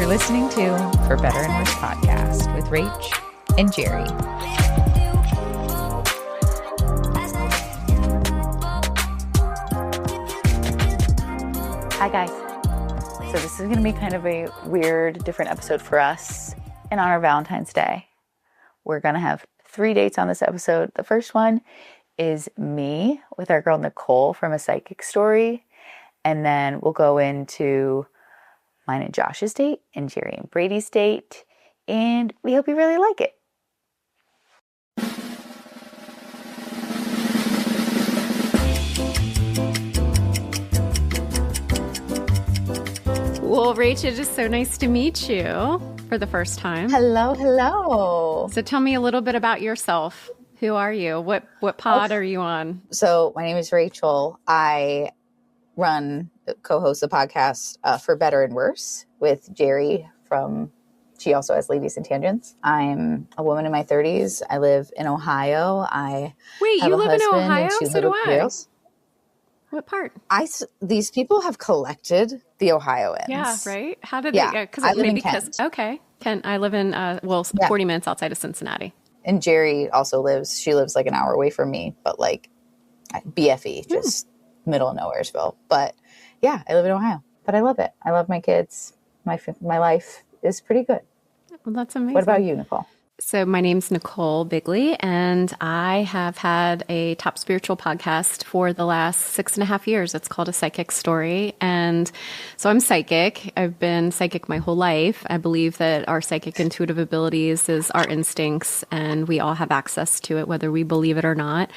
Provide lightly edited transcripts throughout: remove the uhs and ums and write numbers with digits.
You're listening to For Better and Worse podcast with Rach and Jeri. Hi guys. So this is going to be kind of a weird, different episode for us in honor of Valentine's Day. We're going to have 3 dates on this episode. The first one is me with our girl Nichole from A Psychic Story. And then we'll go into mine and Josh's date and Jeri and Brady's date. And we hope you really like it. Well, Rach, it is so nice to meet you for the first time. Hello, hello. So tell me a little bit about yourself. Who are you? What pod are you on? So my name is Rachel. I co-host the podcast For Better and Worse with Jeri she also has Ladies and Tangents. I'm a woman in my 30s. I live in Ohio. Wait, you live in Ohio? So do I. Girls. What part? These people have collected the Ohioans. Yeah, right? How did they? Because I live in Kent. Okay. Kent. I live in, 40 minutes outside of Cincinnati. And Jeri also lives like an hour away from me, but like BFE, just middle of nowheresville. But yeah, I live in Ohio, but I love it. I love my kids. My life is pretty good. Well, that's amazing. What about you, Nichole? So my name's Nichole Bigley, and I have had a top spiritual podcast for the last 6.5 years. It's called A Psychic Story. And so I'm psychic. I've been psychic my whole life. I believe that our psychic intuitive abilities is our instincts, and we all have access to it, whether we believe it or not.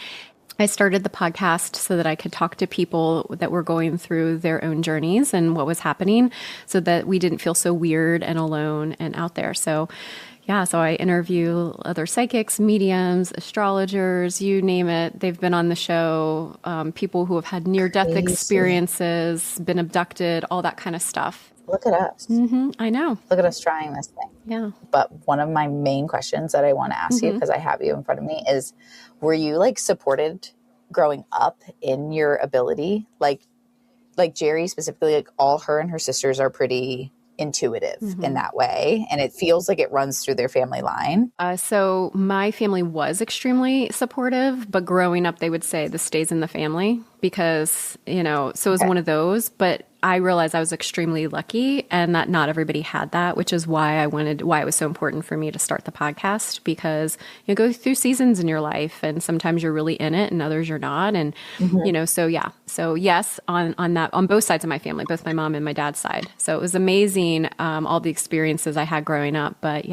I started the podcast so that I could talk to people that were going through their own journeys and what was happening so that we didn't feel so weird and alone and out there. So I interview other psychics, mediums, astrologers, you name it. They've been on the show, people who have had near-death experiences, been abducted, all that kind of stuff. Look at us. Mm-hmm, I know. Look at us trying this thing. Yeah. But one of my main questions that I want to ask you, because I have you in front of me, is were you like supported growing up in your ability? Like Jeri specifically, like all her and her sisters are pretty intuitive in that way, and it feels like it runs through their family line. So my family was extremely supportive, but growing up they would say this stays in the family because, so it was one of those. But I realized I was extremely lucky and that not everybody had that, which is why it was so important for me to start the podcast, because you go through seasons in your life and sometimes you're really in it and others you're not. And, so yes, on both sides of my family, both my mom and my dad's side. So it was amazing, all the experiences I had growing up, but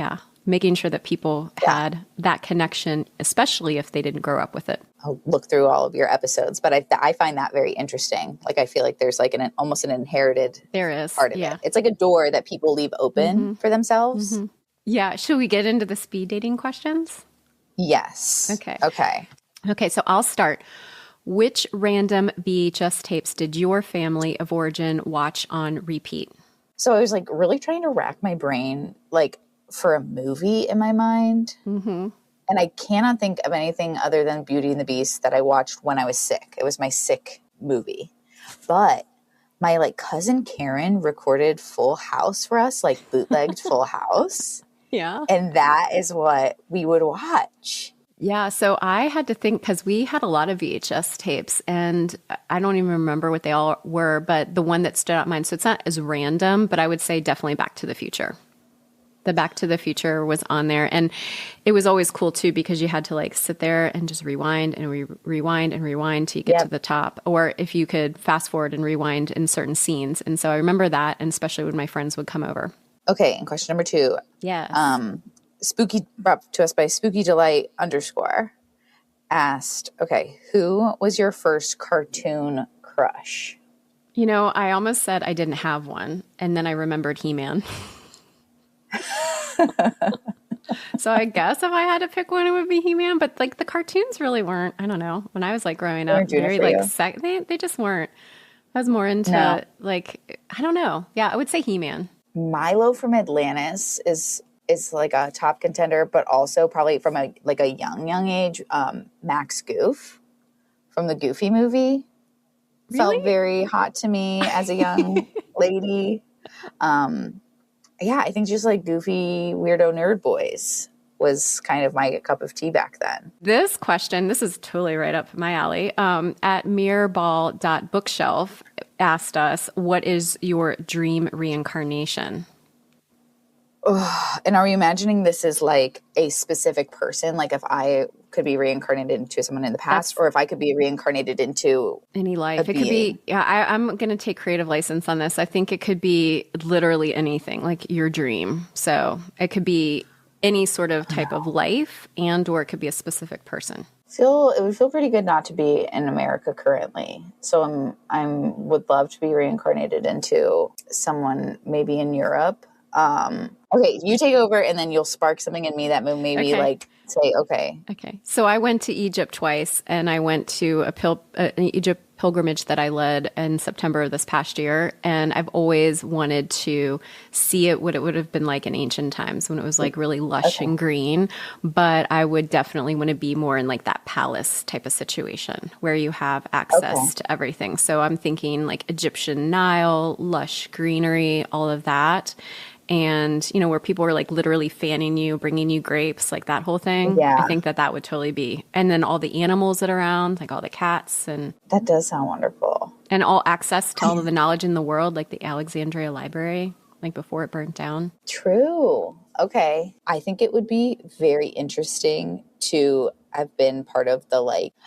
making sure that people had that connection, especially if they didn't grow up with it. I'll look through all of your episodes, but I find that very interesting. Like, I feel like there's like almost an inherited part of it. It's like a door that people leave open for themselves. Mm-hmm. Yeah. Should we get into the speed dating questions? Yes. Okay. So I'll start. Which random VHS tapes did your family of origin watch on repeat? So I was like really trying to rack my brain, like for a movie in my mind. Mm-hmm. And I cannot think of anything other than Beauty and the Beast that I watched when I was sick. It was my sick movie. But my cousin Karen recorded Full House for us, bootlegged Full House. Yeah. And that is what we would watch. Yeah. So I had to think, because we had a lot of VHS tapes and I don't even remember what they all were, but the one that stood out in mind, so it's not as random, but I would say definitely Back to the Future. The Back to the Future was on there. And it was always cool too, because you had to sit there and just rewind and rewind and rewind till you get to the top. Or if you could fast forward and rewind in certain scenes. And so I remember that, and especially when my friends would come over. Okay. And question number 2. Yeah. Spooky, brought to us by Spooky Delight _ asked, okay, who was your first cartoon crush? I almost said I didn't have one. And then I remembered He-Man. So I guess if I had to pick one, it would be He-Man. But the cartoons really weren't. I don't know. When I was growing up, very they just weren't. I was more into I don't know. Yeah, I would say He-Man. Milo from Atlantis is a top contender, but also probably from a young age. Max Goof from the Goofy movie felt very hot to me as a young lady. yeah, I think just like goofy, weirdo nerd boys was kind of my cup of tea back then. This question, this is totally right up my alley. At mirrorball.bookshelf asked us, what is your dream reincarnation? And are we imagining this is like a specific person? Like if I could be reincarnated into someone in the past, or if I could be reincarnated into any life? It being. could be, yeah, I'm going to take creative license on this. I think it could be literally anything, like your dream. So it could be any sort of type of life, and or it could be a specific person. It would feel pretty good not to be in America currently. So I'm would love to be reincarnated into someone maybe in Europe. Okay, you take over and then you'll spark something in me that will maybe like say, okay. Okay. So I went to Egypt twice, and I went to an Egypt pilgrimage that I led in September of this past year. And I've always wanted to see what it would have been like in ancient times when it was like really lush and green. But I would definitely want to be more in like that palace type of situation where you have access to everything. So I'm thinking like Egyptian Nile, lush greenery, all of that. And, you know, where people are like literally fanning you, bringing you grapes, like that whole thing. Yeah. I think that would totally be. And then all the animals that are around, like all the cats. And that does sound wonderful. And all access to all of the knowledge in the world, like the Alexandria Library, like before it burnt down. True. Okay. I think it would be very interesting to have been part of the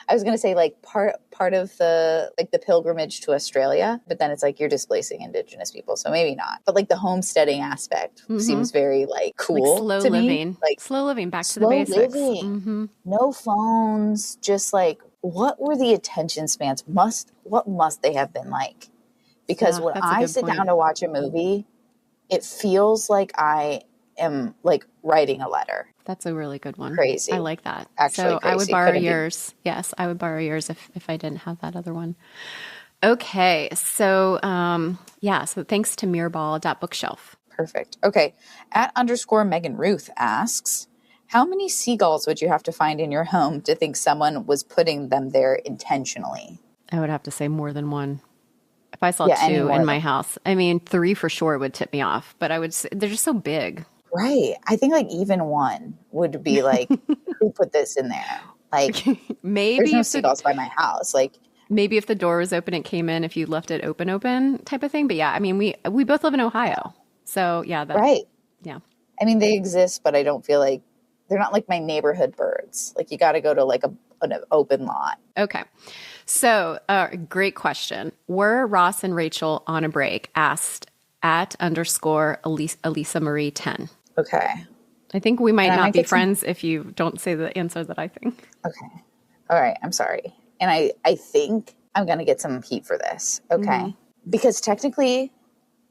I was going to say part of the the pilgrimage to Australia, but then it's like you're displacing indigenous people, so maybe not. But like the homesteading aspect seems very cool, slow to living, me. Like slow living, back to the basics. No phones, just what were the attention spans? What must they have been like? Because when I sit down to watch a movie, it feels like I am writing a letter. That's a really good one. Crazy. I like that. Actually, so crazy. I would borrow yours. Yes, I would borrow yours if I didn't have that other one. Okay. So, so thanks to mirrorball.bookshelf. Perfect. Okay. @ Megan Ruth asks, how many seagulls would you have to find in your home to think someone was putting them there intentionally? I would have to say more than one. If I saw two in my house, I mean, 3 for sure would tip me off, but I would say they're just so big. Right. I think even one would be who put this in there? Maybe there's no seagulls by my house. Maybe if the door was open, it came in if you left it open type of thing. But yeah, I mean, we both live in Ohio. So yeah. Right. Yeah. I mean, they exist, but I don't feel like they're not like my neighborhood birds. You got to go to an open lot. Okay. So great question. Were Ross and Rachel on a break? Asked @ Elisa Marie 10. Okay. I think we might not be friends if you don't say the answer that I think. Okay. All right. I'm sorry. And I think I'm going to get some heat for this. Okay. Because technically,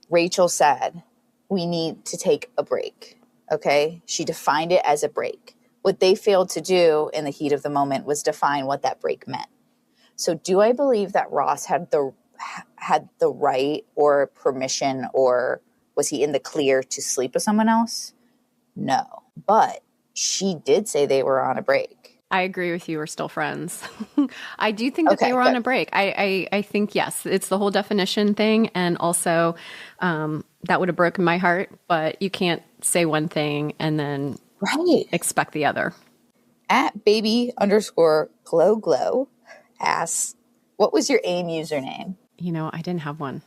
Rachel said we need to take a break. Okay. She defined it as a break. What they failed to do in the heat of the moment was define what that break meant. So do I believe that Ross had the right or permission, or was he in the clear to sleep with someone else? No. But she did say they were on a break. I agree with you. We're still friends. I do think that they were on a break. I think, yes, it's the whole definition thing. And also that would have broken my heart, but you can't say one thing and then expect the other. @baby_glow asks, what was your AIM username? I didn't have one.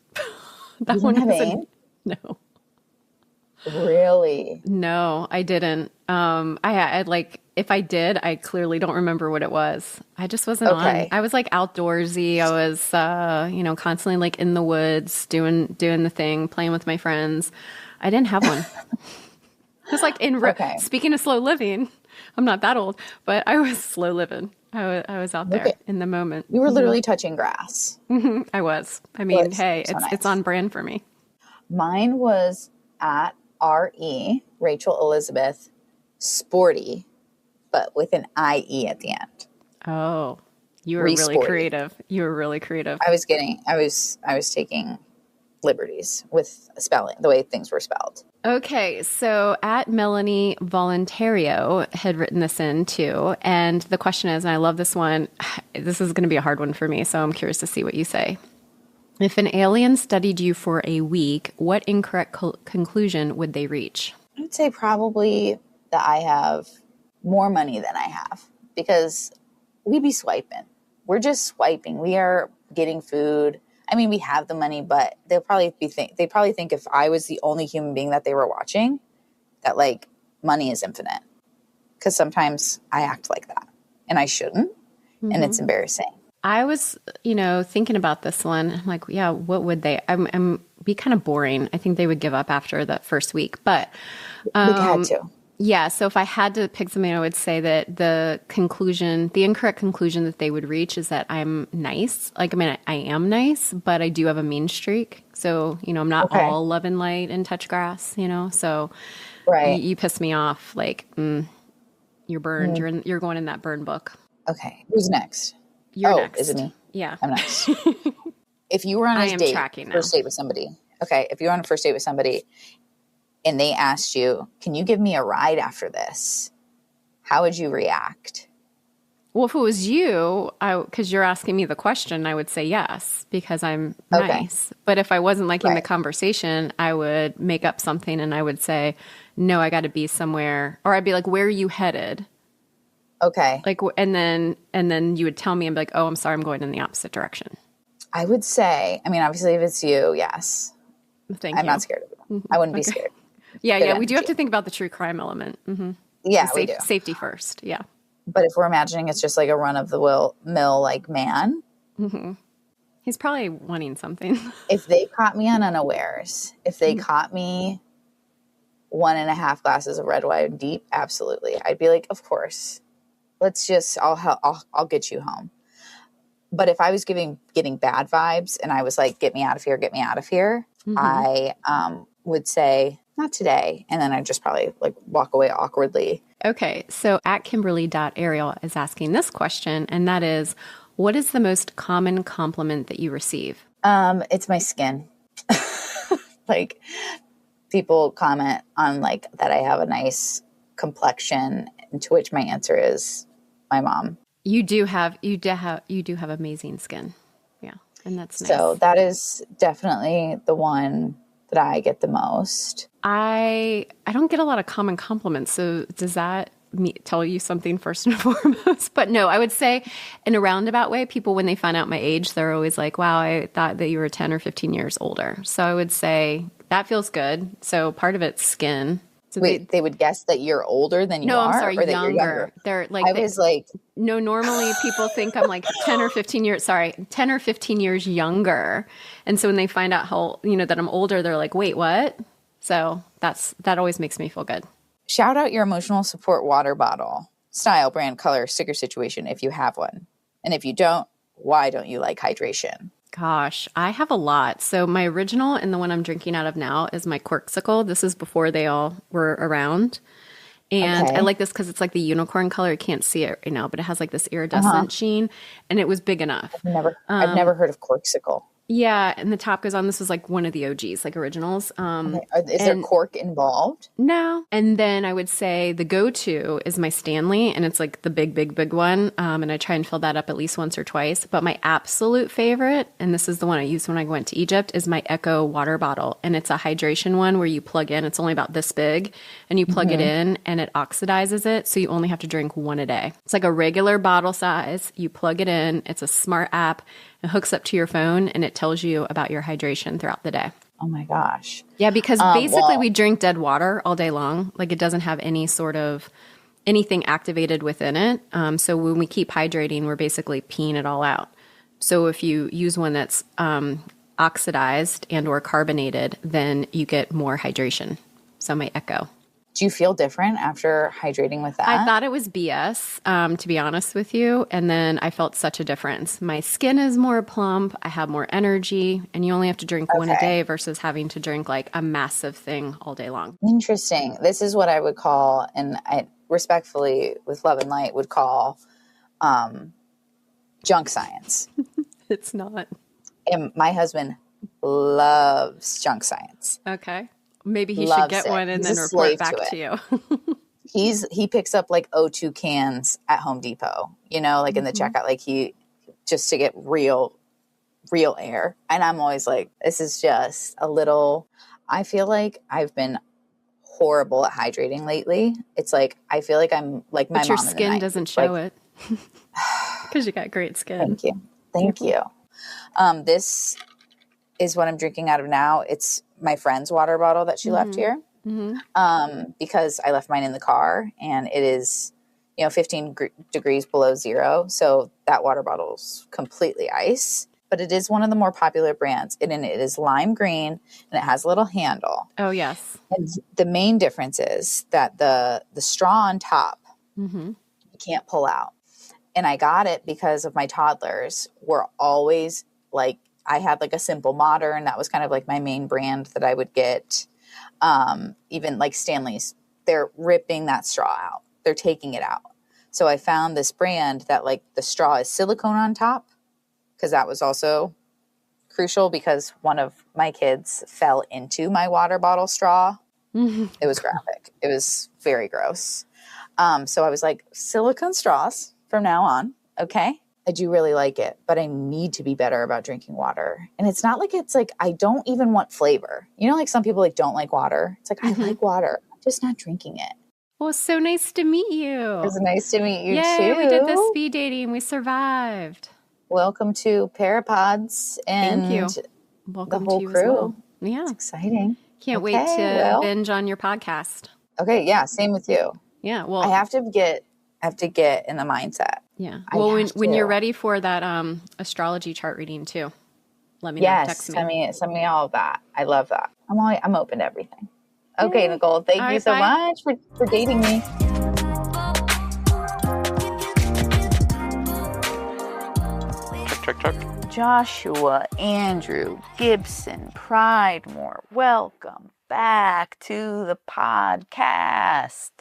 You didn't have AIM? No. Really? No, I didn't. If I did, I clearly don't remember what it was. I just wasn't on. I was outdoorsy. I was, constantly in the woods, doing the thing, playing with my friends. I didn't have one. It was speaking of slow living, I'm not that old, but I was slow living. I was out there in the moment. You were literally touching grass. I was. I mean, it's on brand for me. Mine was Rachel Elizabeth Sporty, but with an IE at the end. Oh, you were really creative. I was taking liberties with spelling, the way things were spelled. Okay, so @Melanie Voluntario had written this in too, and the question is, and I love this one, this is going to be a hard one for me, so I'm curious to see what you say. If an alien studied you for a week, what incorrect conclusion would they reach? I would say probably that I have more money than I have, because we be swiping. We're just swiping. We are getting food. I mean, we have the money, but they probably think if I was the only human being that they were watching, that like money is infinite. Because sometimes I act like that and I shouldn't. And it's embarrassing. I was, thinking about this one. I'm like, yeah, what would they? I'm be kind of boring. I think they would give up after that first week. But we had to. Yeah. So if I had to pick something, I would say that the incorrect conclusion that they would reach is that I'm nice. Like, I mean, I am nice, but I do have a mean streak. So, I'm not all love and light and touch grass, So right. you piss me off. Like, you're burned. You're going in that burn book. Okay. Who's next? You're next. Is it me? Yeah. I'm next. If you were on a first date with somebody. Okay. If you were on a first date with somebody and they asked you, can you give me a ride after this? How would you react? Well, if it was you, because you're asking me the question, I would say yes, because I'm nice. But if I wasn't liking the conversation, I would make up something and I would say, no, I got to be somewhere. Or I'd be like, where are you headed? Okay. Like, and then you would tell me, and be like, oh, I'm sorry, I'm going in the opposite direction. I would say, I mean, obviously if it's you, yes. Thank you. I'm not scared of it. I wouldn't be scared. Yeah. We do have to think about the true crime element. Yeah, we do. Safety first. Yeah. But if we're imagining it's just like a run of the mill, like man. He's probably wanting something. If they caught me on unawares, if they caught me 1.5 glasses of red wine deep, absolutely. I'd be like, of course. Let's just, I'll get you home. But if I was getting bad vibes and I was like, get me out of here, I would say, not today. And then I'd just probably like walk away awkwardly. Okay. So at Kimberly.Ariel is asking this question, and that is, what is the most common compliment that you receive? It's my skin. Like, people comment on like that I have a nice complexion, to which my answer is my mom. You do have amazing skin. Yeah. And that's nice. So that is definitely the one that I get the most. I don't get a lot of common compliments. So does that tell you something first and foremost? But no, I would say in a roundabout way, people, when they find out my age, they're always like, wow, I thought that you were 10 or 15 years older. So I would say that feels good. So part of it's skin. So wait, they would guess that you're older than you are? No, I'm sorry, or that younger. You're younger. They're like, no, normally people think I'm like 10 or 15 years younger. And so when they find out how, that I'm older, they're like, wait, what? So that always makes me feel good. Shout out your emotional support water bottle. Style, brand, color, sticker situation if you have one. And if you don't, why don't you like hydration? Gosh, I have a lot. So my original and the one I'm drinking out of now is my quirksicle. This is before they all were around. And I like this because it's like the unicorn color. You can't see it right now, but it has like this iridescent sheen, and it was big enough. I've never heard of quirksicle. Yeah, and the top goes on. This was like one of the OGs, like originals. Is there cork involved? No. And then I would say the go-to is my Stanley, and it's like the big one. And I try and fill that up at least once or twice. But my absolute favorite, and this is the one I used when I went to Egypt, is my Echo water bottle. And it's a hydration one where you plug in. It's only about this big, and you plug it in, and it oxidizes it. So you only have to drink one a day. It's like a regular bottle size. You plug it in. It's a smart app. It hooks up to your phone, and it tells you about your hydration throughout the day. Oh my gosh. Yeah, because basically we drink dead water all day long. Like, it doesn't have any sort of anything activated within it. So when we keep hydrating, we're basically peeing it all out. So if you use one that's oxidized and or carbonated, then you get more hydration. So my Echo. Do you feel different after hydrating with that? I thought it was BS, to be honest with you. And then I felt such a difference. My skin is more plump. I have more energy. And you only have to drink one a day versus having to drink like a massive thing all day long. Interesting. This is what I would call, and I respectfully, with love and light, would call junk science. It's not. And my husband loves junk science. Okay. Maybe he should get one and then report back to you. He picks up like O2 cans at Home Depot, like in the checkout, like he, just to get real real air. And I'm always like, this is just a little, I feel like I've been horrible at hydrating lately. It's like, I feel like I'm like my but your mom in the skin 90s. doesn't show it because you got great skin. Thank you. Thank you. This is what I'm drinking out of now. It's my friend's water bottle that she left here. Because I left mine in the car and it is, 15 degrees below zero. So that water bottle's completely ice, but it is one of the more popular brands. And it is lime green and it has a little handle. Oh, yes. And the main difference is that the straw on top, you can't pull out. And I got it because of my toddlers were always like, I had like a Simple Modern. That was kind of like my main brand that I would get. Even like Stanley's, they're ripping that straw out. They're taking it out. So I found this brand that like the straw is silicone on top, because that was also crucial because one of my kids fell into my water bottle straw. It was graphic. It was very gross. So I was like, silicone straws from now on. Okay. I do really like it, but I need to be better about drinking water. And it's not like it's like, I don't even want flavor. Like some people like don't like water. It's like, I like water. I'm just not drinking it. Well, so nice to meet you. It was nice to meet you Yay, too. we did the speed dating. We survived. Welcome to Parapods and Thank you. Welcome the whole to you crew. as well. Yeah. It's exciting. Can't wait to binge on your podcast. Okay. Yeah. Same with you. Yeah. Well, I have to get in the mindset. Yeah. Well, when you're ready for that astrology chart reading too, let me know. Yes. Text me. Send me all of that. I love that. I'm open to everything. Okay, Yay. Nichole, thank you so much for dating me. Check. Joshua, Andrew, Gibson, Pridemore, welcome back to the podcast.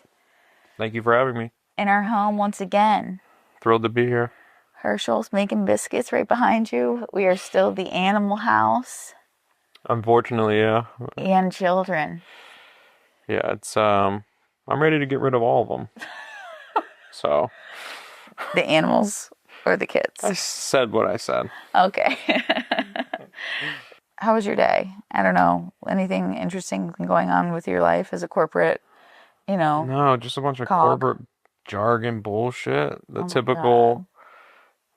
Thank you for having me. In our home once again. Thrilled to be here. Herschel's making biscuits right behind you. We are still the animal house. Unfortunately, yeah. And children. Yeah, it's I'm ready to get rid of all of them. So. The animals or the kids? I said what I said. Okay. How was your day? I don't know. Anything interesting going on with your life as a corporate, No, just a bunch of corporate jargon bullshit. The typical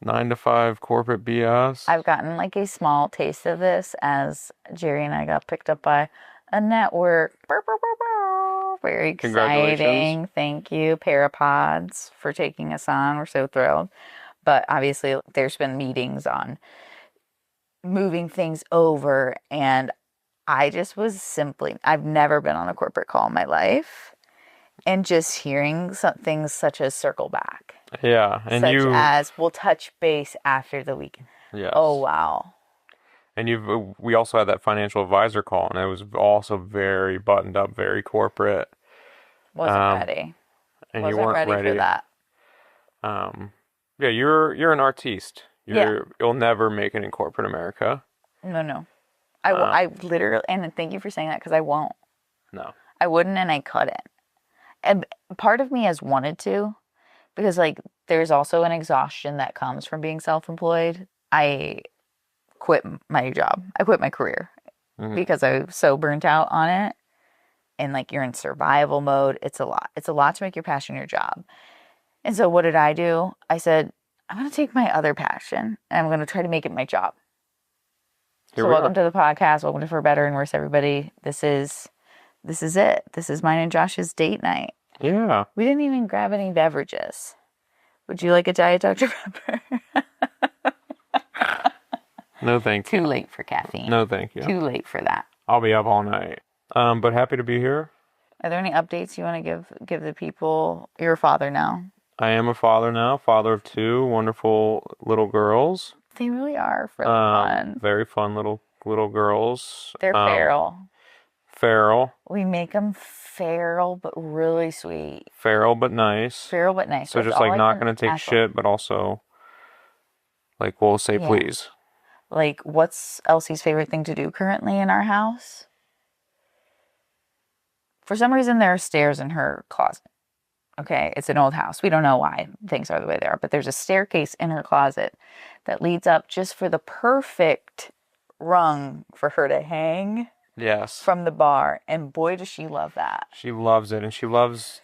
9 to 5 corporate BS. I've gotten like a small taste of this as Jeri and I got picked up by a network. Very exciting. Thank you, Parapods, for taking us on. We're so thrilled. But obviously, there's been meetings on moving things over. And I just was I've never been on a corporate call in my life. And just hearing things such as circle back. Yeah. And such as we'll touch base after the weekend. Yes. Oh, wow. And we also had that financial advisor call, and it was also very buttoned up, very corporate. Wasn't ready. And Wasn't you weren't ready for that. Yeah, you're an artiste. You'll never make it in corporate America. No. I literally, and thank you for saying that because I won't. No. I wouldn't and I couldn't. And part of me has wanted to because like there's also an exhaustion that comes from being self-employed. I quit my job. I quit my career because I was so burnt out on it. And like you're in survival mode. It's a lot. It's a lot to make your passion your job. And so what did I do? I said, I'm going to take my other passion and I'm going to try to make it my job. So welcome to the podcast. Welcome to For Better and Worse, everybody. This is it. This is mine and Josh's date night. Yeah. We didn't even grab any beverages. Would you like a Diet Dr. Pepper? No, thank you. Too late for caffeine. No, thank you. Too late for that. I'll be up all night. But happy to be here. Are there any updates you want to give the people? You're a father now. I am a father now, father of 2 wonderful little girls. They really are really fun. Very fun little girls. They're feral. Feral. We make them feral, but really sweet. Feral, but nice. Feral, but nice. So just like not going to take shit, but also like we'll say please. Like what's Elsie's favorite thing to do currently in our house? For some reason, there are stairs in her closet. Okay, it's an old house. We don't know why things are the way they are, but there's a staircase in her closet that leads up just for the perfect rung for her to hang Yes. from the bar. And boy, does she love that. She loves it. And she loves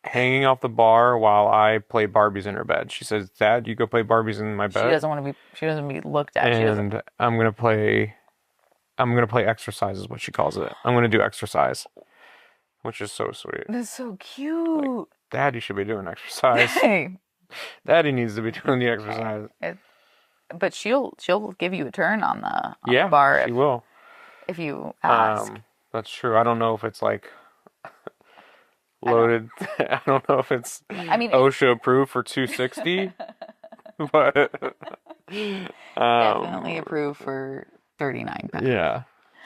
hanging off the bar while I play Barbies in her bed. She says, Dad, you go play Barbies in my bed. She doesn't be looked at. And I'm going to play exercise is what she calls it. I'm going to do exercise, which is so sweet. That's so cute. Like, Daddy should be doing exercise. Hey. Daddy needs to be doing the exercise. But she'll give you a turn on the bar. She will. If you ask. That's true. I don't know if it's like loaded. I don't know if it's OSHA approved for 260, but definitely approved for 39 pounds. Yeah.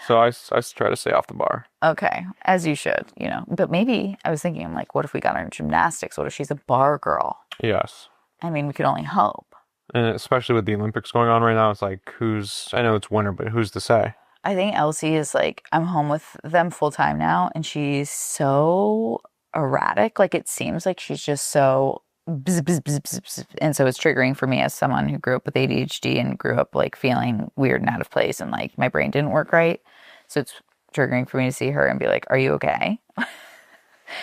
So I try to stay off the bar. Okay, as you should, But maybe I was thinking, like, what if we got her in gymnastics? What if she's a bar girl? Yes. I mean, we could only hope. And especially with the Olympics going on right now, it's like, I know it's winter, but who's to say? I think Elsie is like, I'm home with them full time now, and she's so erratic. Like, it seems like she's just so bzz, bzz, bzz, bzz, bzz. And so it's triggering for me as someone who grew up with ADHD and grew up like feeling weird and out of place, and like my brain didn't work right. So it's triggering for me to see her and be like, are you okay?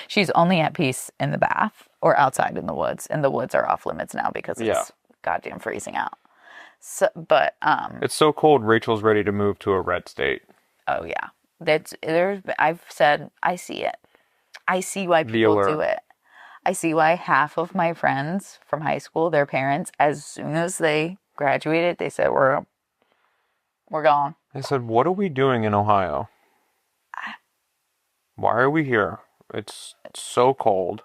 She's only at peace in the bath or outside in the woods, and the woods are off limits now because it's goddamn freezing out. So, but it's so cold. Rachel's ready to move to a red state. Oh yeah, I've said I see it. I see why people do it. I see why half of my friends from high school, their parents, as soon as they graduated, they said we're gone. They said, "What are we doing in Ohio? Why are we here? It's so cold."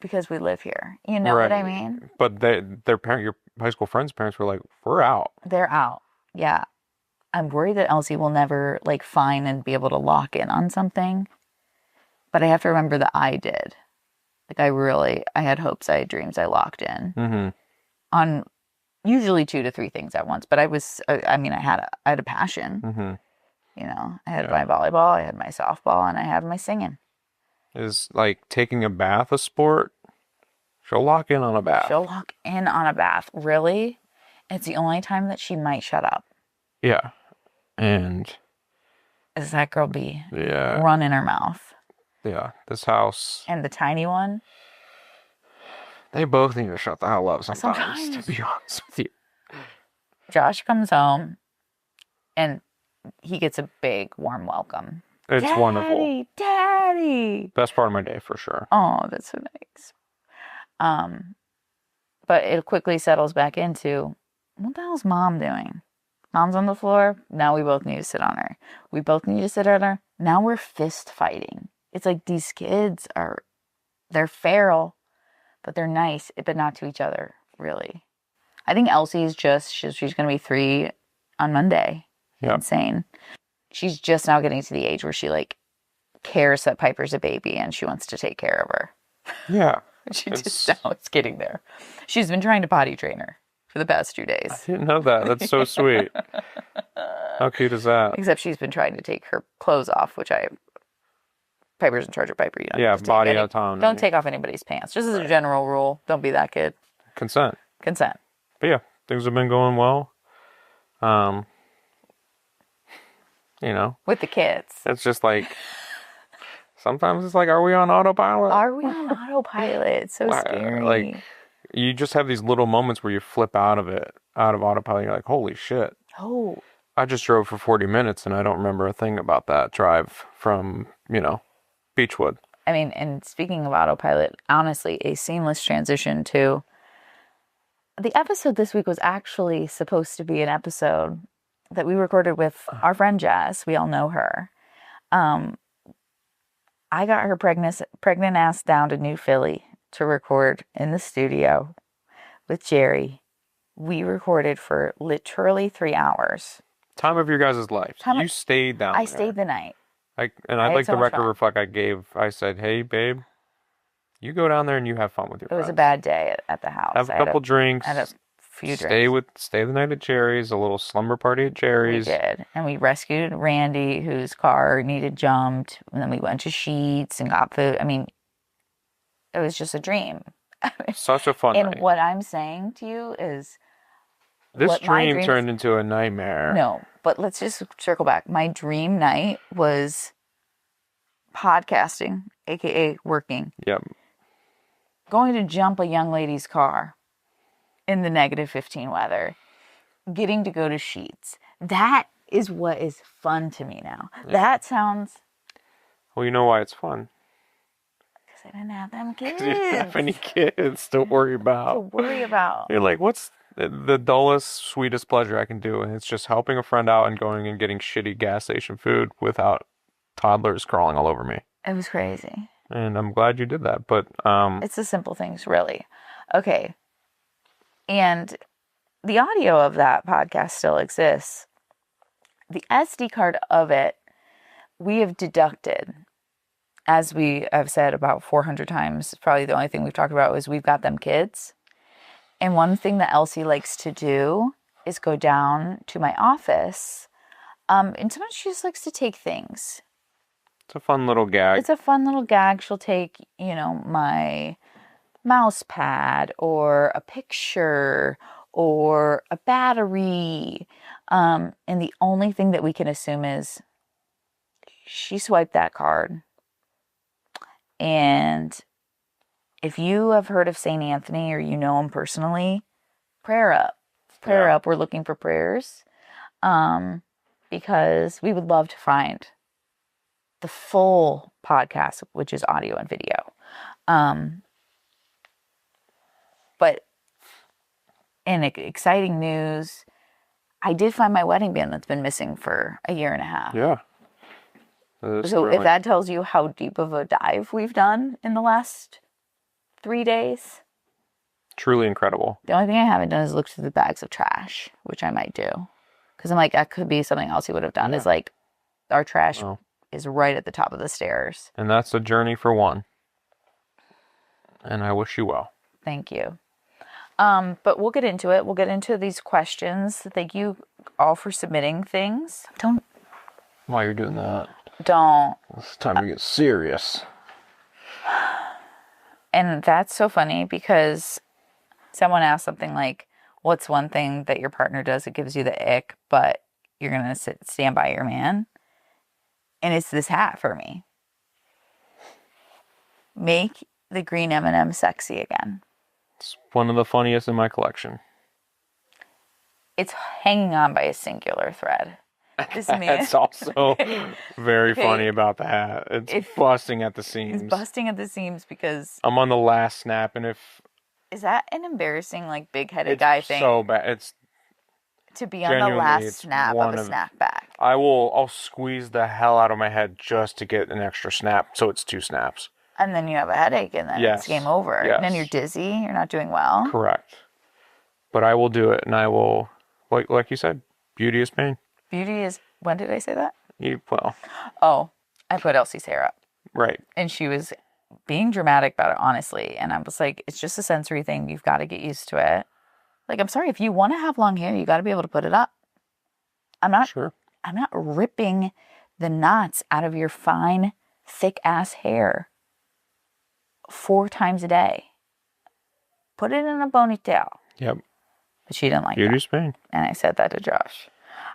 Because we live here. You know what I mean? But your high school friends' parents were like, we're out. They're out. Yeah. I'm worried that Elsie will never like find and be able to lock in on something. But I have to remember that I did. Like I had hopes, I had dreams, I locked in on usually 2 to 3 things at once. But I had a passion. I had my volleyball, I had my softball, and I had my singing. Is like taking a bath a sport? She'll lock in on a bath. She'll lock in on a bath. Really? It's the only time that she might shut up. Yeah. And is that girl be running her mouth. Yeah. This house. And the tiny one. They both need to shut the hell up sometimes. To be honest with you. Josh comes home and he gets a big warm welcome. It's wonderful. Daddy. Best part of my day for sure. Oh, that's so nice. But it quickly settles back into, what the hell's mom doing? Mom's on the floor. Now we both need to sit on her. We both need to sit on her. Now we're fist fighting. It's like these kids they're feral, but they're nice, but not to each other, really. I think Elsie's she's going to be 3 on Monday. Yep. Insane. She's just now getting to the age where she like cares that Piper's a baby and she wants to take care of her. Yeah. She just now is getting there. She's been trying to potty train her for the past 2 days. I didn't know that. That's so sweet. How cute is that? Except she's been trying to take her clothes off, which Piper's in charge of Piper. You don't body autonomy. Don't take off anybody's pants. Just as a general rule, don't be that kid. Consent. But yeah, things have been going well. With the kids. It's just like, sometimes it's like, are we on autopilot? It's so scary. Like, you just have these little moments where you flip out of autopilot. You're like, holy shit. Oh. I just drove for 40 minutes and I don't remember a thing about that drive from, Beechwood. I mean, and speaking of autopilot, honestly, a seamless transition to the episode this week was actually supposed to be an episode that we recorded with our friend Jess. We all know her. I got her pregnant ass down to New Philly to record in the studio with Jeri. We recorded for literally 3 hours. Time of your guys' life. You stayed down there. I stayed the night. I'd like the record reflect I said, hey, babe, you go down there and you have fun with your friends. It was a bad day at the house. Have a couple drinks. I had a few drinks. Stay the night at Jeri's, a little slumber party at Jeri's. We did. And we rescued Randy, whose car needed jumped. And then we went to Sheets and got food. I mean, It was just a dream. Such a fun And night. what I'm saying to you is... This dream turned into a nightmare. No, but let's just circle back. My dream night was podcasting, aka working. Yep. Going to jump a young lady's car in the -15 weather. Getting to go to Sheets. That is what is fun to me now. Yeah. That sounds... Well, you know why it's fun? Because I didn't have them kids. You didn't have any kids to worry about. You're like, what's the dullest, sweetest pleasure I can do? And it's just helping a friend out and going and getting shitty gas station food without toddlers crawling all over me. It was crazy. And I'm glad you did that. But it's the simple things, really. Okay. And the audio of that podcast still exists. The SD card of it, we have deducted, as we have said about 400 times, probably the only thing we've talked about is we've got them kids. And one thing that Elsie likes to do is go down to my office. And sometimes she just likes to take things. It's a fun little gag. It's a fun little gag. She'll take, my mouse pad or a picture or a battery. And the only thing that we can assume is she swiped that card. And if you have heard of St. Anthony or you know him personally, prayer up. Prayer up. We're looking for prayers. Because we would love to find the full podcast, which is audio and video. But in exciting news, I did find my wedding band that's been missing for a year and a half. Yeah. So if that tells you how deep of a dive we've done in the last 3 days. Truly incredible. The only thing I haven't done is look through the bags of trash, which I might do. Because I'm like, that could be something else he would have done. Is like, our trash is right at the top of the stairs. And that's a journey for one. And I wish you well. Thank you. But we'll get into it. We'll get into these questions. Thank you all for submitting things. While you're doing that. It's time to get serious. And that's so funny because someone asked something like, what's one thing that your partner does that gives you the ick, but you're going to stand by your man? And it's this hat for me. Make the green M&M sexy again. It's one of the funniest in my collection. It's hanging on by a singular thread. That's also very funny about the hat. It's busting at the seams. It's busting at the seams because... I'm on the last snap, and if... Is that an embarrassing, big-headed guy thing? It's so bad. It's... To be on the last snap of a snapback. I'll squeeze the hell out of my head just to get an extra snap, so it's 2 snaps. And then you have a headache, and then it's game over. Yes. And then you're dizzy, you're not doing well. Correct. But I will do it, and I will, like you said, beauty is pain. Beauty is... When did I say that? Oh, I put Elsie's hair up. Right. And she was being dramatic about it, honestly. And I was like, it's just a sensory thing. You've got to get used to it. Like, I'm sorry, if you want to have long hair, you got to be able to put it up. I'm not ripping the knots out of your fine, thick-ass hair 4 times a day. Put it in a ponytail. Yep. But she didn't like Beauty's that. pain. And I said that to Josh.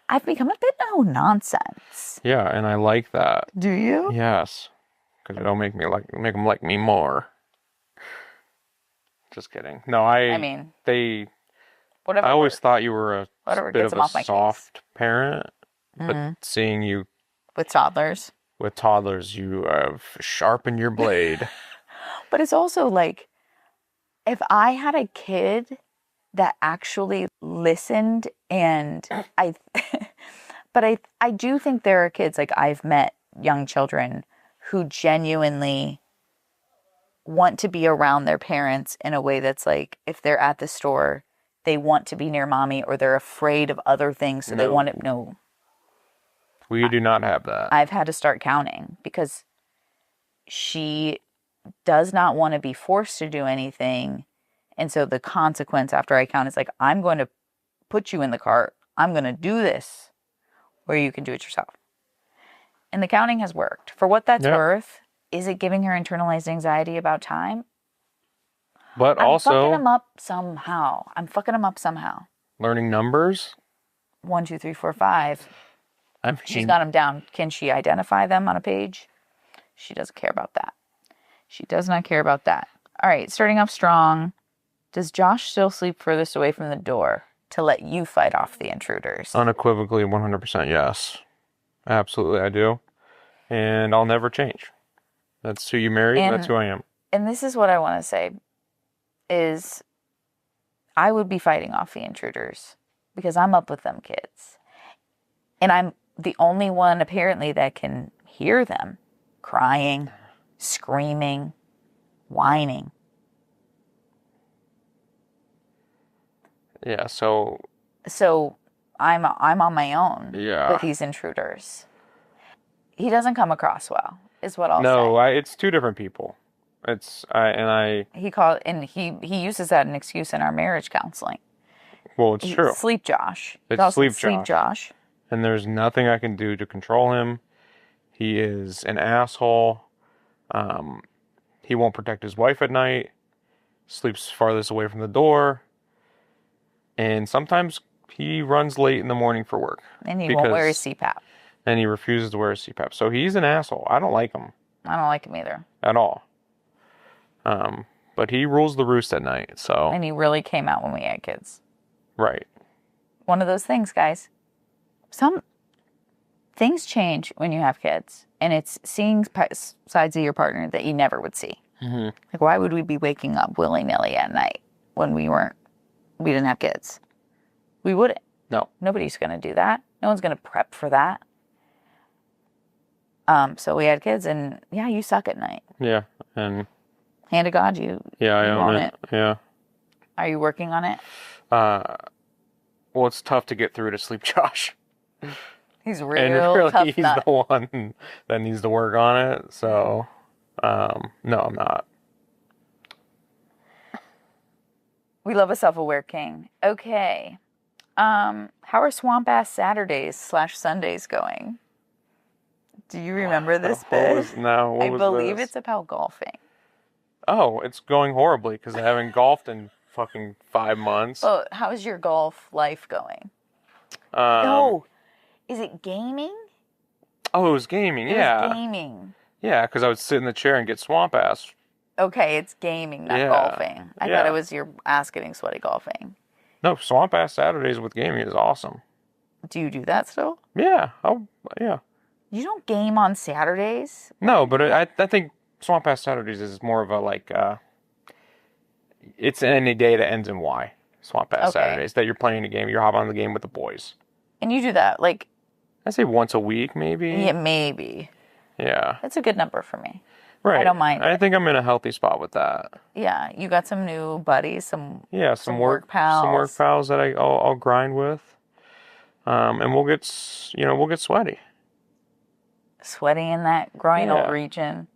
I've become a bit no nonsense. Yeah, and I like that. Do you? Yes. Because it'll make them like me more. Just kidding. No, I always thought you were a bit of a soft parent, but seeing you with toddlers, you have sharpened your blade. But it's also like, if I had a kid that actually listened, and I do think there are kids, like I've met young children who genuinely want to be around their parents in a way that's like, if they're at the store, they want to be near mommy, or they're afraid of other things, so they want to know. We do not have that. I've had to start counting because she does not want to be forced to do anything. And so the consequence after I count is like, I'm going to put you in the cart. I'm going to do this where you can do it yourself. And the counting has worked. For what that's worth, is it giving her internalized anxiety about time? But I'm also fucking them up somehow. learning numbers. 1, 2, 3, 4, 5. I mean, She's got them down. Can she identify them on a page? She doesn't care about that. She does not care about that. All right, starting off strong. Does Josh still sleep furthest away from the door to let you fight off the intruders? unequivocally 100% yes. Absolutely, I do. And I'll never change. That's who you married. That's who I am. And this is what I want to say is I would be fighting off the intruders because I'm up with them kids. And I'm the only one apparently that can hear them crying, screaming, whining. Yeah, so I'm on my own with these intruders. He doesn't come across well, is what I'll say. No, it's two different people. He uses that as an excuse in our marriage counseling. Well, it's true. Sleep Josh. It's sleep Josh. And there's nothing I can do to control him. He is an asshole. He won't protect his wife at night. Sleeps farthest away from the door. And sometimes he runs late in the morning for work. And he won't wear his CPAP. And he refuses to wear his CPAP. So he's an asshole. I don't like him. I don't like him either. At all. But he rules the roost at night, so. And he really came out when we had kids. Right. One of those things, guys. Some things change when you have kids. And it's seeing sides of your partner that you never would see. Mm-hmm. Like, why would we be waking up willy-nilly at night when we didn't have kids? We wouldn't. No. Nobody's going to do that. No one's going to prep for that. So we had kids, and yeah, you suck at night. Yeah, and hand to God, you. Yeah, I own it. Yeah. Are you working on it? Well, it's tough to get through to Sleep Josh. He's real and really, tough he's nut. the one that needs to work on it. So, no, I'm not. We love a self-aware king. Okay. How are swamp ass Saturdays / Sundays going? Do you remember this bit? I believe it's about golfing. Oh, it's going horribly because I haven't golfed in fucking 5 months. Oh, how's your golf life going? Is it gaming? Oh, it was gaming, It was gaming. Yeah, because I would sit in the chair and get swamp ass. Okay, it's gaming, not golfing. I thought it was your ass getting sweaty golfing. No, swamp ass Saturdays with gaming is awesome. Do you do that still? Yeah, yeah. You don't game on Saturdays? No, but I think swamp ass Saturdays is more of a it's any day that ends in Y. Swamp ass Saturdays that you're playing a game, you're hopping on the game with the boys. And you do that I say once a week, maybe. Yeah, maybe. Yeah. That's a good number for me. Right. I don't mind. I think I'm in a healthy spot with that. Yeah, you got some new buddies, some work pals, that I'll grind with, and we'll get sweaty. Sweaty in that groinal region.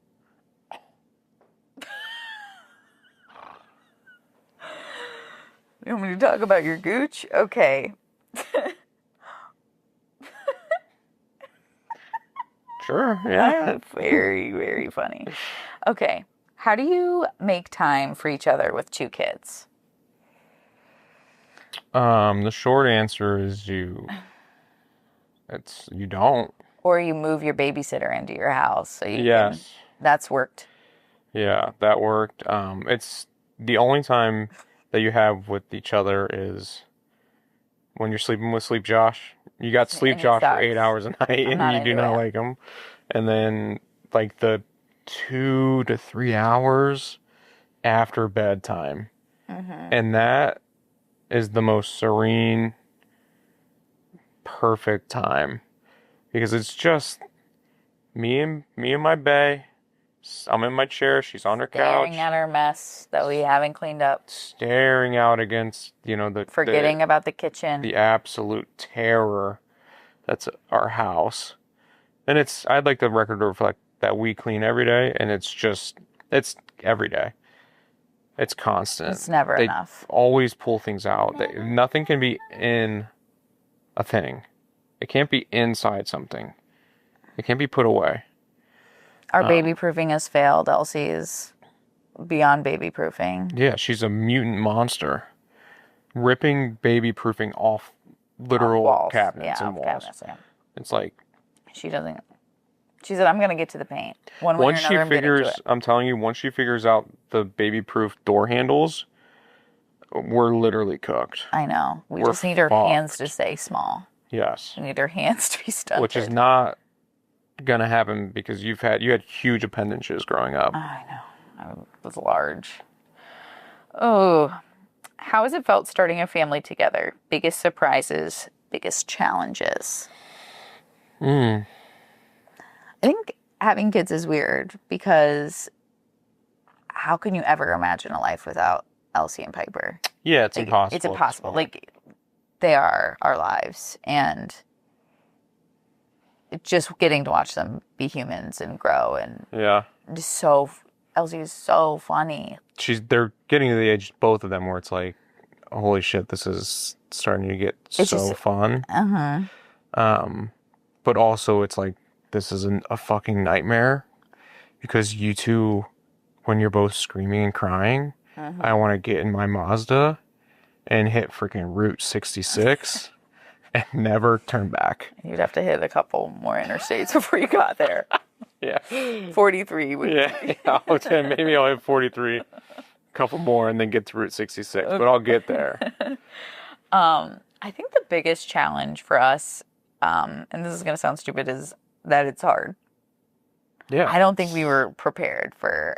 You want me to talk about your gooch? Okay. Sure, yeah. Very, very funny. Okay. How do you make time for each other with 2 kids? The short answer is you don't. Or you move your babysitter into your house so you can. That's worked. Yeah, that worked. It's the only time that you have with each other is when you're sleeping with Sleep Josh. You got Sleep Josh for 8 hours a night, and you do not like him. And then, the 2 to 3 hours after bedtime. Mm-hmm. And that is the most serene, perfect time. Because it's just me and my bae. I'm in my chair. She's on her couch. Staring at our mess that we haven't cleaned up. Staring out against, forgetting about the kitchen. The absolute terror that's our house. And I'd like the record to reflect that we clean every day, and it's every day. It's constant. It's never enough. Always pull things out. Nothing can be in a thing. It can't be inside something. It can't be put away. Our baby proofing has failed. Elsie is beyond baby proofing. Yeah, she's a mutant monster. Ripping baby proofing off literal cabinets and walls. Cabinets, yeah. It's like... She said, I'm going to get to the paint. One way or another, I'm telling you, once she figures out the baby proof door handles, we're literally cooked. I know. We just need her hands to stay small. Yes. We need her hands to be stunted. Which is not going to happen because you had huge appendages growing up. I know. I was large. Oh, how has it felt starting a family together? Biggest surprises, biggest challenges? I think having kids is weird because how can you ever imagine a life without Elsie and Piper? Yeah, it's impossible. It's impossible. Like, they are our lives, and just getting to watch them be humans and grow, and just Elsie is so funny. They're getting to the age, both of them, where it's like, holy shit, this is starting to get fun. But also it's like, this is a fucking nightmare because you two, when you're both screaming and crying, I want to get in my Mazda and hit freaking Route 66 and never turn back. You'd have to hit a couple more interstates before you got there. Yeah. 43 would be. Maybe I'll hit 43, a couple more, and then get to Route 66, but I'll get there. I think the biggest challenge for us, and this is going to sound stupid, is that it's hard. Yeah. I don't think we were prepared for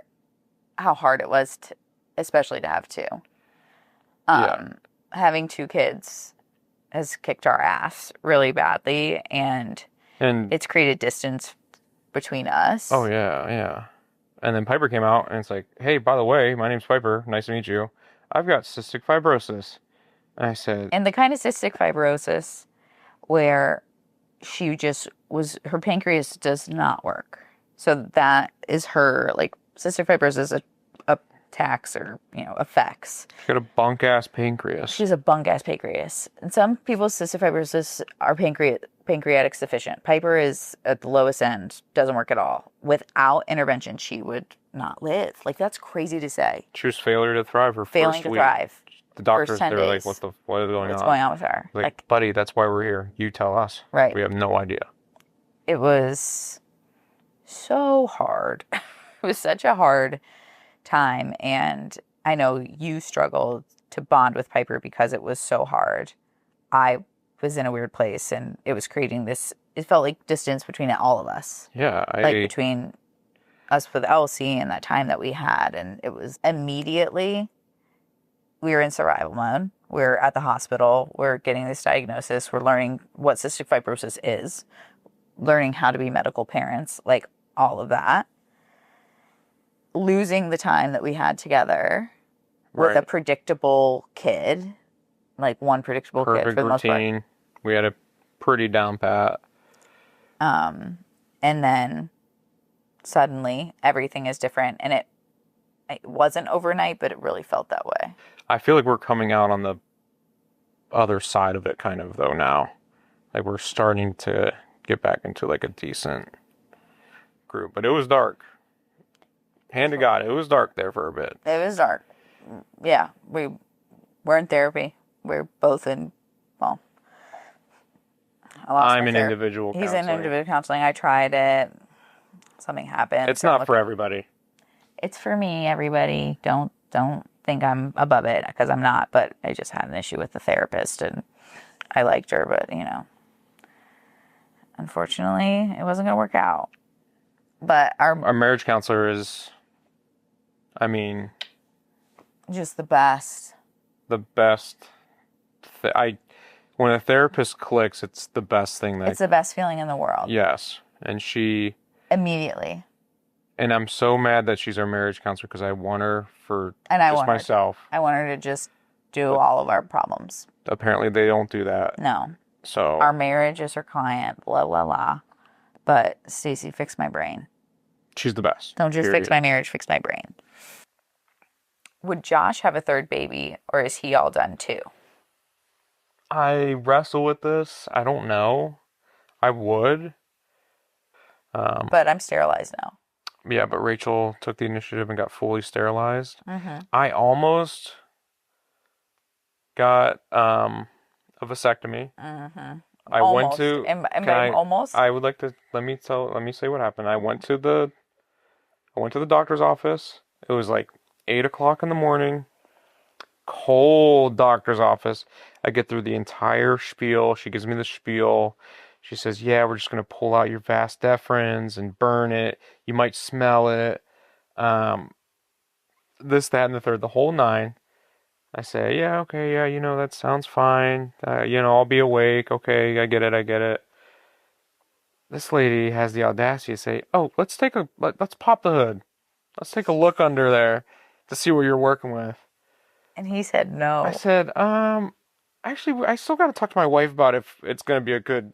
how hard it was, especially to have two. Having two kids has kicked our ass really badly, and it's created distance between us. Oh, yeah. And then Piper came out, and it's like, hey, by the way, my name's Piper. Nice to meet you. I've got cystic fibrosis. And I said... And the kind of cystic fibrosis where her pancreas does not work. So that is her, like, cystic fibrosis attacks or, effects. She's got a bunk-ass pancreas. She's a bunk-ass pancreas. And some people's cystic fibrosis are pancreatic deficient. Piper is at the lowest end, doesn't work at all. Without intervention, she would not live. Like, that's crazy to say. She was failure to thrive her Failing first to week. thrive. The doctors, they were like, what is going on? What's going on with her? Like, buddy, that's why we're here. You tell us. Right. We have no idea. It was so hard. It was such a hard time, and I know you struggled to bond with Piper because it was so hard. I was in a weird place, and it was creating this, it felt like distance between all of us. Yeah. Between us with Elsie and that time that we had, and it was immediately, we were in survival mode. We're at the hospital. We're getting this diagnosis. We're learning what cystic fibrosis is, learning how to be medical parents, like all of that. Losing the time that we had together with a predictable kid, like one predictable kid for the most part. Routine. We had a pretty down pat. And then suddenly everything is different, and it wasn't overnight, but it really felt that way. I feel like we're coming out on the other side of it kind of though now. Like we're starting to get back into like a decent group, but it was dark. Hand to God, it was dark there for a bit. It was dark. Yeah, we're in therapy. We're both in, well, I'm in individual counseling. He's in individual counseling. I tried it. Something happened. It's not for everybody. It's for me, everybody. Don't think I'm above it, because I'm not, but I just had an issue with the therapist, and I liked her, but, unfortunately, it wasn't going to work out. But our marriage counselor is, just the best. The best. When a therapist clicks, it's the best thing. It's the best feeling in the world. Yes. And she... Immediately. And I'm so mad that she's our marriage counselor, because I want her for myself. I want her to just do all of our problems. Apparently they don't do that. No. So our marriage is her client, blah, blah, blah. But Stacey, fix my brain. She's the best. Don't just fix my marriage, fix my brain. Would Josh have a third baby, or is he all done too? I wrestle with this. I don't know. I would. But I'm sterilized now. Yeah, but Rachel took the initiative and got fully sterilized. Mm-hmm. I almost got a vasectomy. Mm-hmm. I went Almost. to. And Can by I? almost? I would like to let me say what happened. I went to the doctor's office. It was like 8 o'clock in the morning. Cold doctor's office. I get through the entire spiel. She gives me the spiel. She says, "Yeah, we're just gonna pull out your vas deferens and burn it. You might smell it. Um, this, that, and the third, the whole nine." I say, "Yeah, okay, yeah, that sounds fine. I'll be awake. Okay, I get it, I get it." This lady has the audacity to say, "Oh, let's pop the hood. Let's take a look under there to see what you're working with." And he said no. I said, actually, I still got to talk to my wife about if it's going to be a good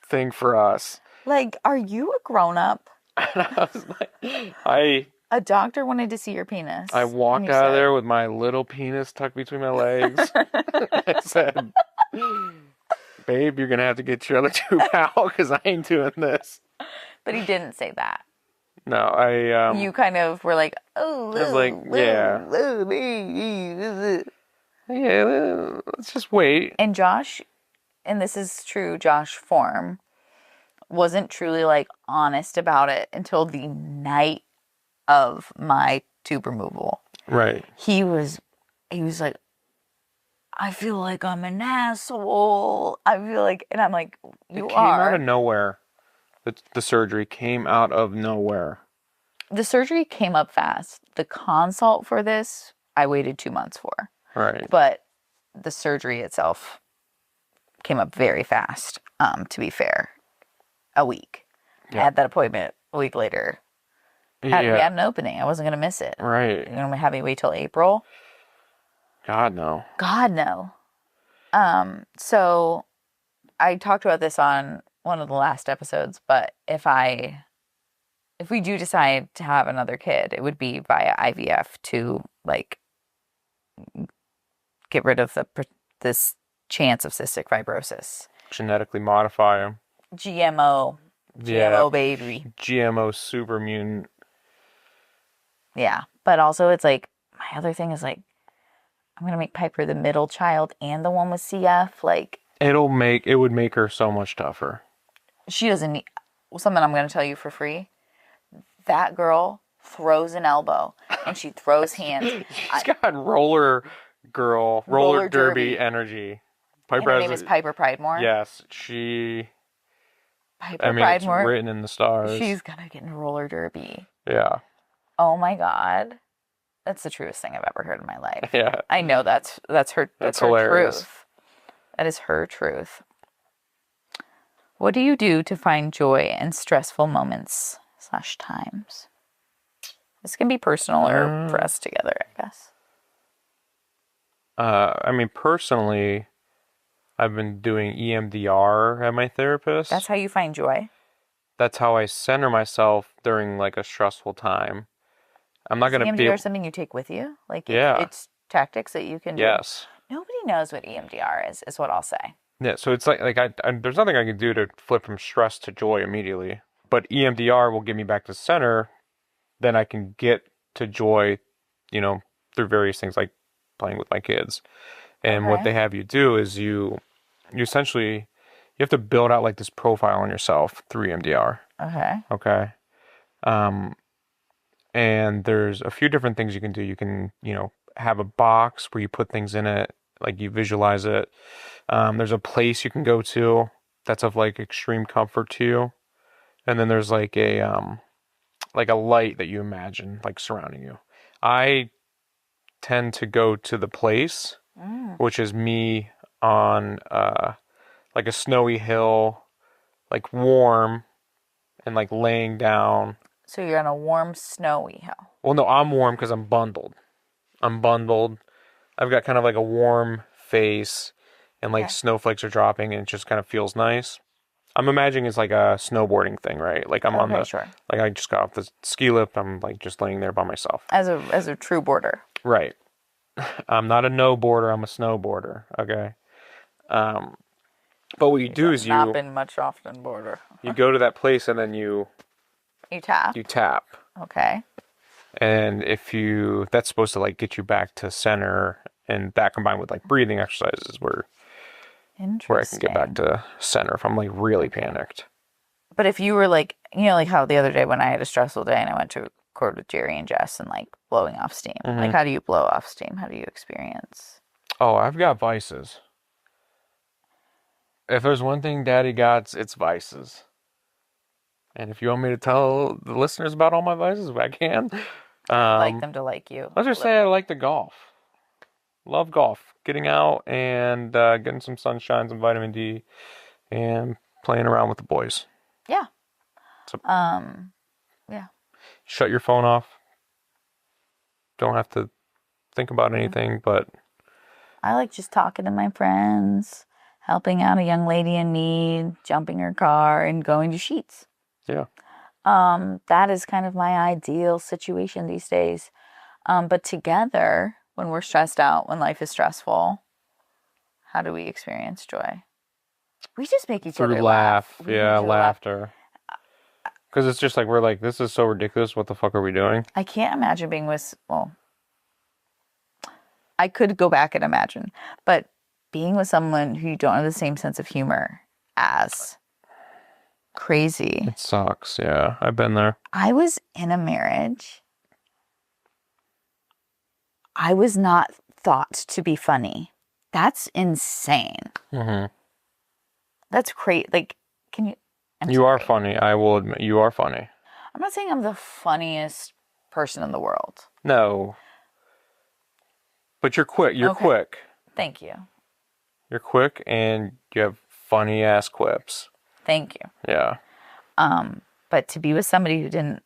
thing for us. Like, are you a grown-up? And I was like, A doctor wanted to see your penis. I walked out of there with my little penis tucked between my legs. I said, "Babe, you're going to have to get your other tube out because I ain't doing this." But he didn't say that. No, you kind of were like, oh, I was like, yeah. Yeah, let's just wait. And Josh, and this is true Josh form, wasn't truly like honest about it until the night of my tube removal. Right. He was like, "I feel like I'm an asshole. I feel like," and I'm like, "You are." It came out of nowhere. The surgery came out of nowhere. The surgery came up fast. The consult for this, I waited 2 months for. Right. But the surgery itself came up very fast, to be fair. A week. Yeah. I had that appointment a week later. We had an opening. I wasn't going to miss it. Right. You're going to have me wait till April? God, no. God, no. So I talked about this on one of the last episodes, but if we do decide to have another kid, it would be via IVF to like get rid of this chance of cystic fibrosis. Genetically modify them. GMO baby. GMO super mutant. Yeah, but also it's like my other thing is like I'm gonna make Piper the middle child and the one with CF. Like it would make her so much tougher. She doesn't need something I'm going to tell you for free. That girl throws an elbow and she throws hands. She's got roller derby energy. Piper, and her name is Piper Pridemore. Yes, Piper Pridemore. It's written in the stars. She's going to get in roller derby. Yeah. Oh my God. That's the truest thing I've ever heard in my life. Yeah. I know that's her hilarious. Truth. That is her truth. What do you do to find joy in stressful moments / times? This can be personal or for us together, I guess. Personally, I've been doing EMDR at my therapist. That's how you find joy? That's how I center myself during like a stressful time. I'm not going to be... EMDR something you take with you? Like it's tactics that you can do? Yes. Nobody knows what EMDR is what I'll say. Yeah, so it's like I there's nothing I can do to flip from stress to joy immediately. But EMDR will get me back to center. Then I can get to joy, through various things like playing with my kids. And what they have you do is you essentially, you have to build out like this profile on yourself through EMDR. Okay. And there's a few different things you can do. You can, have a box where you put things in it, like you visualize it. There's a place you can go to that's of like extreme comfort to you. And then there's like a light that you imagine like surrounding you. I tend to go to the place, which is me on like a snowy hill, like warm and like laying down. So you're on a warm, snowy hill. Well, no, I'm warm because I'm bundled. I've got kind of like a warm face and like snowflakes are dropping and it just kind of feels nice. I'm imagining it's like a snowboarding thing, right? Like I'm on the, like I just got off the ski lift. I'm like just laying there by myself. As a true boarder. Right. I'm not a no boarder. I'm a snowboarder. Okay. But what you do is not been much often boarder. You go to that place and then you You tap? You tap. Okay. And that's supposed to like get you back to center, and that combined with like breathing exercises where I can get back to center if I'm like really panicked. But if you were like, like how the other day when I had a stressful day and I went to record with Jeri and Jess and like blowing off steam, like how do you blow off steam? How do you experience? Oh, I've got vices. If there's one thing Daddy got, it's vices. And if you want me to tell the listeners about all my vices, I can. I'd like them to like you. Let's just say I like to golf. Love golf. Getting out and getting some sunshine, some vitamin D, and playing around with the boys. Yeah. So, yeah. Shut your phone off. Don't have to think about anything, but... I like just talking to my friends, helping out a young lady in need, jumping her car, and going to Sheets. Yeah. That is kind of my ideal situation these days. But together, when we're stressed out, when life is stressful, how do we experience joy? We just make each other laugh. Yeah, laughter. Because it's just like, we're like, this is so ridiculous. What the fuck are we doing? I can't imagine being with, I could go back and imagine, but being with someone who you don't have the same sense of humor as, crazy. It sucks. Yeah, I've been there. I was in a marriage. I was not thought to be funny. That's insane. Mm-hmm. That's crazy. Like, can you... You are funny. I will admit, you are funny. I'm not saying I'm the funniest person in the world. No. But you're quick. You're quick. Thank you. You're quick and you have funny ass quips. Thank you. Yeah. But to be with somebody who didn't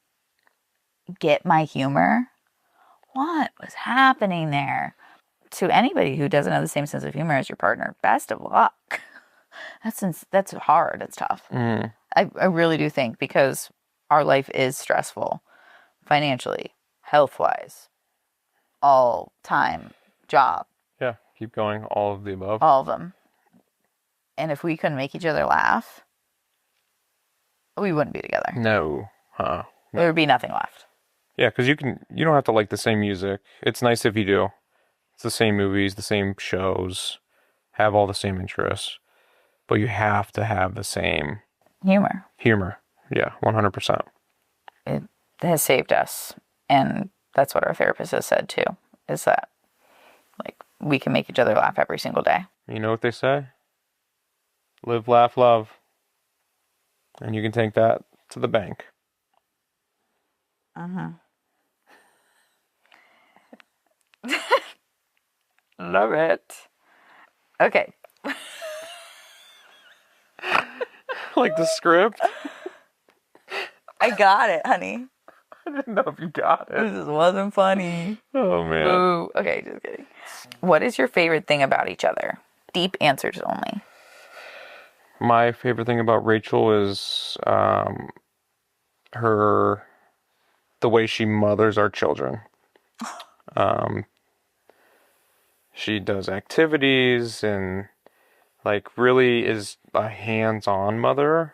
get my humor, what was happening there? To anybody who doesn't have the same sense of humor as your partner, best of luck. That's hard. It's tough. Mm. I really do think, because our life is stressful financially, health-wise, all time, job. Yeah, keep going. All of the above. All of them. And if we couldn't make each other laugh, we wouldn't be together. No. No. There would be nothing left. Yeah, because you don't have to like the same music. It's nice if you do. It's the same movies, the same shows, have all the same interests. But you have to have the same... Humor. Yeah, 100%. It has saved us. And that's what our therapist has said too, is that like we can make each other laugh every single day. You know what they say? Live, laugh, love. And you can take that to the bank. Love it. Okay. Like the script? I got it, honey. I didn't know if you got it. This just wasn't funny. Oh, man. Ooh. Okay, just kidding. What is your favorite thing about each other? Deep answers only. My favorite thing about Rachel is the way she mothers our children. She does activities and like really is a hands-on mother,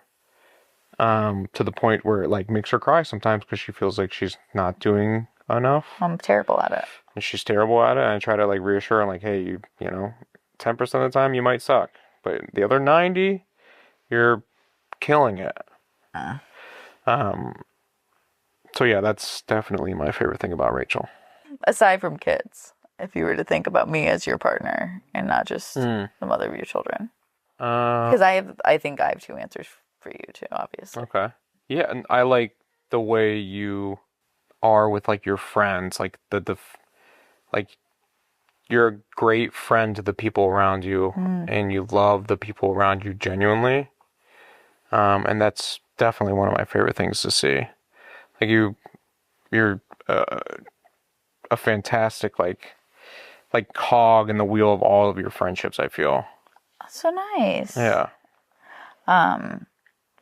to the point where it like makes her cry sometimes because she feels like she's not doing enough. I'm terrible at it. And she's terrible at it, and I try to like reassure her like, hey, you know, 10% of the time you might suck, but the other 90, you're killing it. So yeah, that's definitely my favorite thing about Rachel. Aside from kids, if you were to think about me as your partner and not just the mother of your children. Because I think I have two answers for you too, obviously. Okay. Yeah, and I like the way you are with like your friends, like like you're a great friend to the people around you, and you love the people around you genuinely. And that's definitely one of my favorite things to see. Like you're a fantastic like cog in the wheel of all of your friendships, I feel. That's so nice. Yeah.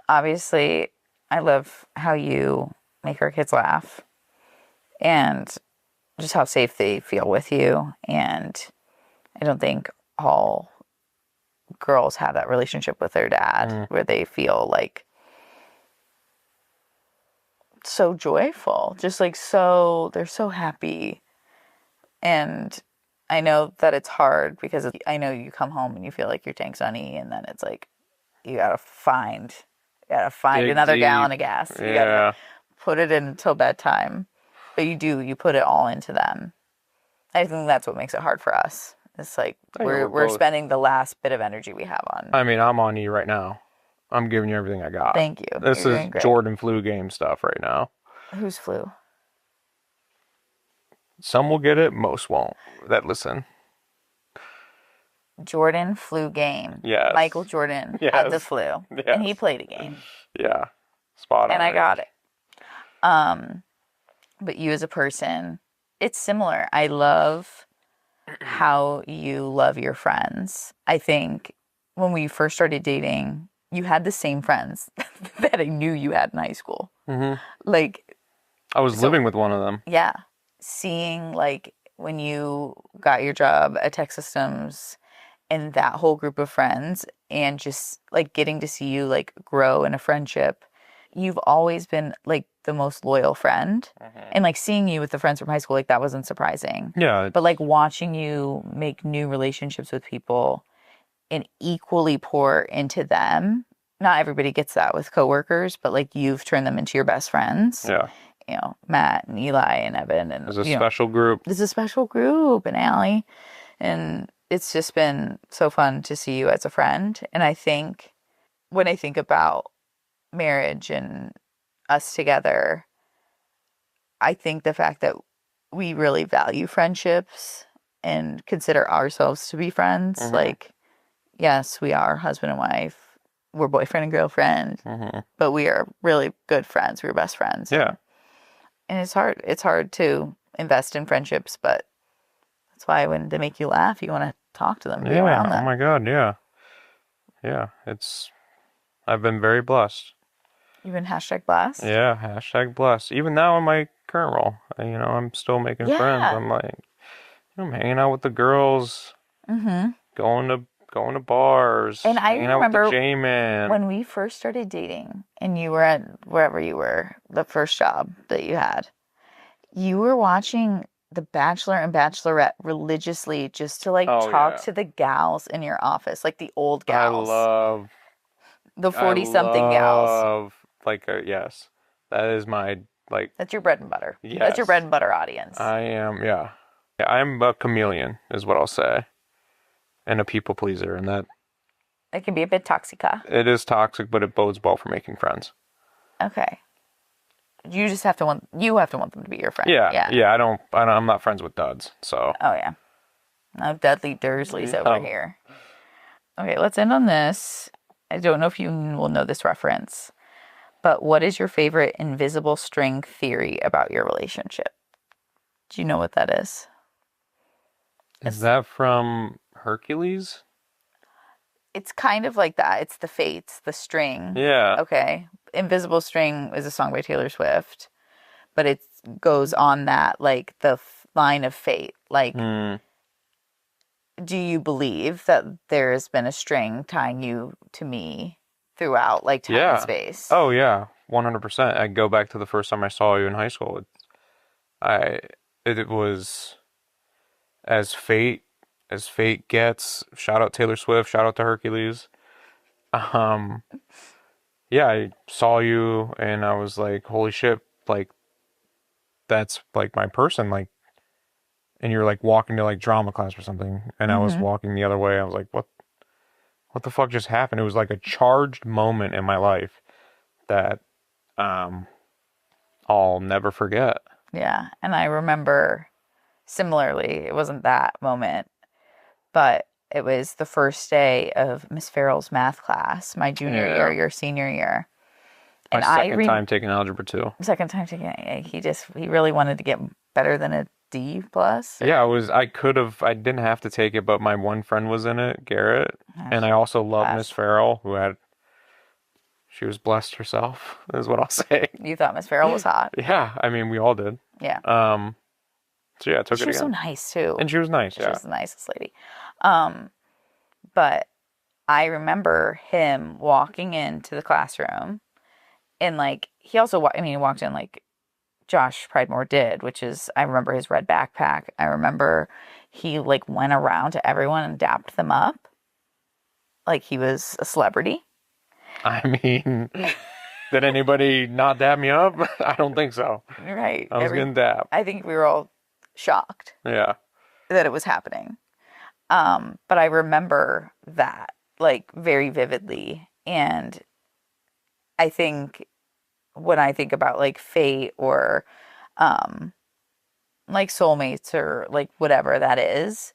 Obviously, I love how you make our kids laugh and just how safe they feel with you. And I don't think all girls have that relationship with their dad where they feel like so joyful, just like so, they're so happy. And I know that it's hard because I know you come home and you feel like your tank's on E, and then it's like you gotta find Dig another deep. gallon of gas. You gotta put it in until bedtime. But you put it all into them. I think that's what makes it hard for us. It's like we're spending the last bit of energy we have on. I mean, I'm on E right now. I'm giving you everything I got. Thank you. This is Jordan flu game stuff right now. Who's flu? Some will get it, most won't. That listen. Jordan flu game. Yes. Michael Jordan had the flu. Yes. And he played a game. Yeah. Spot on. And I got it. But you as a person, it's similar. I love how you love your friends. I think when we first started dating, you had the same friends that I knew you had in high school. Mm-hmm. Like, I was living with one of them. Yeah. Seeing, like, when you got your job at Tech Systems and that whole group of friends, and just, like, getting to see you, like, grow in a friendship. You've always been, like, the most loyal friend. Mm-hmm. And, like, seeing you with the friends from high school, like, that wasn't surprising. Yeah. But, like, watching you make new relationships with people and equally pour into them. Not everybody gets that with coworkers, but, like, you've turned them into your best friends. Yeah. You know, Matt and Eli and Evan. And there's a special group. There's a special group, and Allie. And it's just been so fun to see you as a friend. And I think when I think about marriage and us together, I think the fact that we really value friendships and consider ourselves to be friends. Mm-hmm. Like, yes, we are husband and wife. We're boyfriend and girlfriend. Mm-hmm. But we are really good friends. We're best friends. Yeah. And it's hard. It's hard to invest in friendships, but that's why when they make you laugh, you want to talk to them. Be around them. Oh my God. Yeah. Yeah. I've been very blessed. You've been #blessed? Yeah, #blessed. Even now in my current role, I'm still making friends. I'm like, I'm hanging out with the girls, mm-hmm. going to bars, and I remember out with the J-Man. When we first started dating, and you were at wherever you were, the first job that you had, you were watching The Bachelor and Bachelorette religiously just to talk to the gals in your office, like the old gals. I love the 40-something gals. Yes, that is my That's your bread and butter. Yes. That's your bread and butter audience. I am. Yeah, I'm a chameleon, is what I'll say, and a people pleaser, and that it can be a bit toxica. It is toxic, but it bodes well for making friends. Okay. You just have to want them to be your friend. Yeah. I'm not friends with duds, so. Oh yeah. No Dudley Dursleys over here. Okay, let's end on this. I don't know if you will know this reference, but what is your favorite invisible string theory about your relationship? Do you know what that is? Is that from Hercules? It's kind of like that. It's the fates, the string. Yeah. Okay. Invisible String is a song by Taylor Swift, but it goes on that, like, the line of fate. Like, do you believe that there has been a string tying you to me throughout, like, time and space? Oh, yeah. 100%. I go back to the first time I saw you in high school. It was as fate gets. Shout out Taylor Swift. Shout out to Hercules. Yeah, I saw you and I was like, holy shit, like, that's like my person, like, and you're like walking to like drama class or something, and I was walking the other way. I was like, what the fuck just happened? It was like a charged moment in my life that I'll never forget. Yeah, and I remember similarly, it wasn't that moment, but it was the first day of Miss Farrell's math class, my junior year, your senior year. And my second time taking algebra 2. Second time taking it. He really wanted to get better than a D+. Yeah, I didn't have to take it, but my one friend was in it, Garrett. And I also love Miss Farrell, she was blessed herself, is what I'll say. You thought Miss Farrell was hot? Yeah, I mean, we all did. Yeah. So yeah, I took it again. She was so nice too. And she was nice, She was the nicest lady. But I remember him walking into the classroom And, like, he also, he walked in like Josh Pridemore did, which is, I remember his red backpack. I remember he, like, went around to everyone and dapped them up like he was a celebrity. I mean, did anybody not dab me up? I don't think so. Right. I was getting dabbed. I think we were all shocked. Yeah. That it was happening. But I remember that, like, very vividly. And I think when I think about, like, fate or, like, soulmates or, like, whatever that is,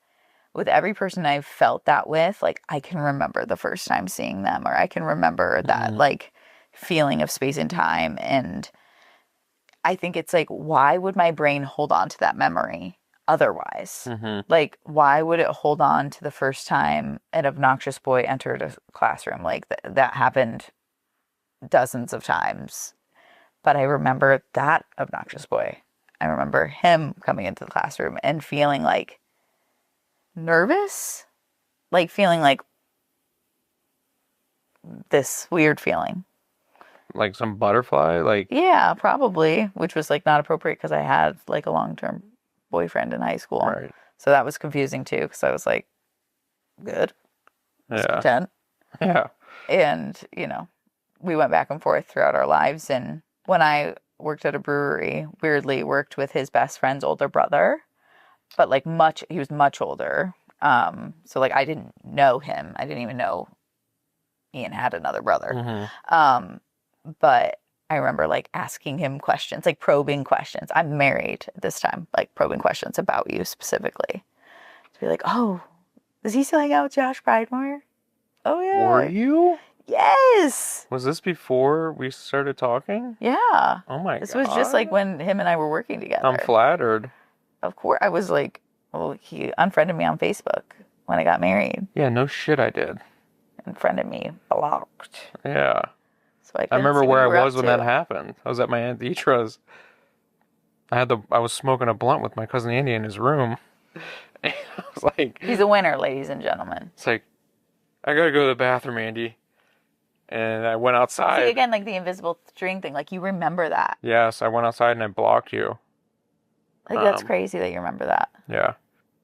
with every person I've felt that with, like, I can remember the first time seeing them, or I can remember that, like, feeling of space and time. And I think it's like, why would my brain hold on to that memory otherwise? Like, why would it hold on to the first time an obnoxious boy entered a classroom? Like, that happened dozens of times. But I remember that obnoxious boy. I remember him coming into the classroom and feeling, like, nervous. Like, feeling like this weird feeling. Like some butterfly? Like, yeah, probably. Which was, like, not appropriate because I had, like, a long-term boyfriend in high school. Right. So that was confusing too, because I was like, good. Yeah. Content. Yeah. And, we went back and forth throughout our lives. And when I worked at a brewery, weirdly worked with his best friend's older brother, but, like, he was much older. So, like, I didn't know him. I didn't even know Ian had another brother. But I remember, like, asking him questions, like, probing questions. I'm married at this time, like, probing questions about you specifically. To be like, oh, does he still hang out with Josh Pridemore? Oh, yeah. Were you? Yes. Was this before we started talking? Yeah. Oh my god. This was just like when him and I were working together. I'm flattered. Of course. I was like, well, he unfriended me on Facebook when I got married. Yeah, no shit I did. Unfriended me, blocked. Yeah. So I remember where I was when that happened. I was at my Aunt Deetra's. I was smoking a blunt with my cousin Andy in his room. And I was like, he's a winner, ladies and gentlemen. It's like, I gotta go to the bathroom, Andy. And I went outside. See, again, like the invisible string thing. Like, you remember that. Yes, I went outside and I blocked you. Like, that's crazy that you remember that. Yeah.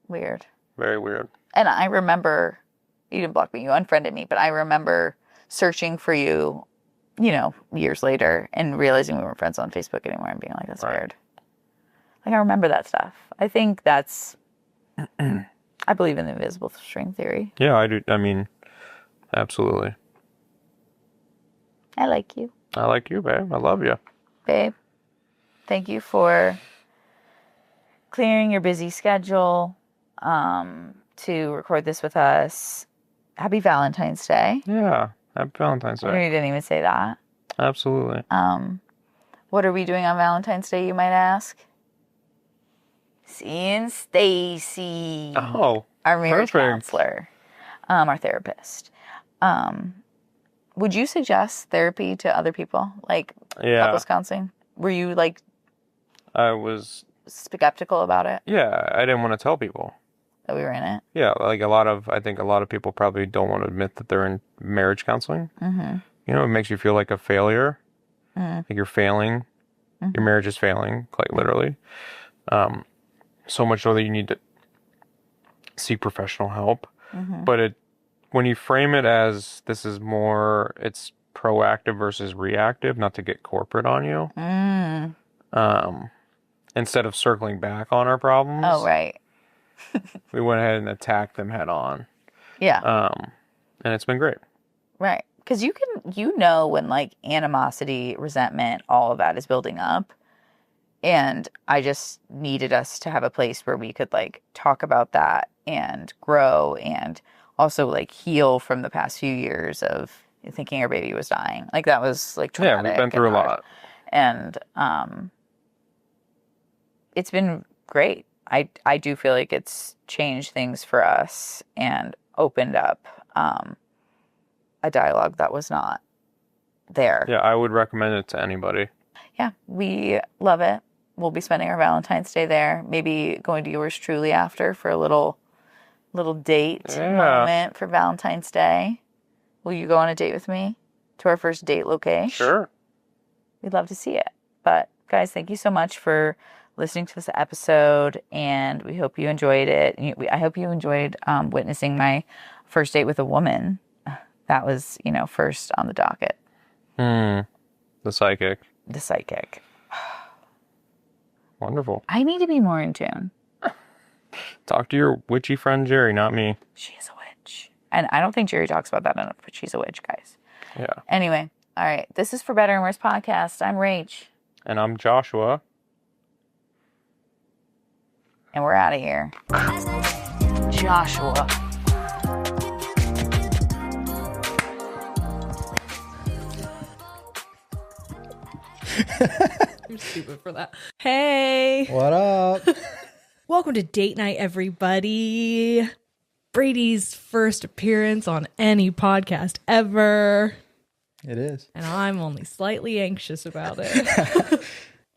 Weird. Very weird. And I remember, you didn't block me, you unfriended me, but I remember searching for you, years later and realizing we weren't friends on Facebook anymore and being like, that's weird. Like, I remember that stuff. I think that's, I believe in the invisible string theory. Yeah, I do. I mean, absolutely. I like you. I like you, babe. I love you. Babe, thank you for clearing your busy schedule to record this with us. Happy Valentine's Day. Yeah, happy Valentine's Day. You didn't even say that. Absolutely. What are we doing on Valentine's Day, you might ask? Seeing Stacy. Oh, our marriage perfect. counselor, our therapist. Would you suggest therapy to other people, like couples counseling? Were you, like, I was skeptical about it? Yeah, I didn't want to tell people that we were in it. Yeah, like I think a lot of people probably don't want to admit that they're in marriage counseling. Mm-hmm. It makes you feel like a failure, like you're failing. Mm-hmm. Your marriage is failing, quite literally. So much so that you need to seek professional help. Mm-hmm. But when you frame it as this is more, it's proactive versus reactive, not to get corporate on you. Instead of circling back on our problems. Oh, right. We went ahead and attacked them head on. Yeah. And it's been great. Right. Because when, like, animosity, resentment, all of that is building up. And I just needed us to have a place where we could, like, talk about that and grow and also, like, heal from the past few years of thinking our baby was dying. Like, that was, like, traumatic. Yeah, we've been through a lot. And it's been great. I do feel like it's changed things for us and opened up a dialogue that was not there. Yeah, I would recommend it to anybody. Yeah, we love it. We'll be spending our Valentine's Day there. Maybe going to yours truly after for a little date moment for Valentine's Day. Will you go on a date with me to our first date location? Sure. we'd love to see it. But guys, thank you so much for listening to this episode, and we hope you enjoyed it. I hope you enjoyed witnessing my first date with a woman. That was, first on the docket. The psychic. The psychic. Wonderful. I need to be more in tune. Talk to your witchy friend Jeri, not me. She's a witch. And I don't think Jeri talks about that enough, but she's a witch, guys. Yeah. Anyway, all right. This is For Better and Worse podcast. I'm Rach. And I'm Joshua. And we're out of here. Joshua. You're stupid for that. Hey. What up? Welcome to Date Night, everybody. Brady's first appearance on any podcast ever. It is. And I'm only slightly anxious about it.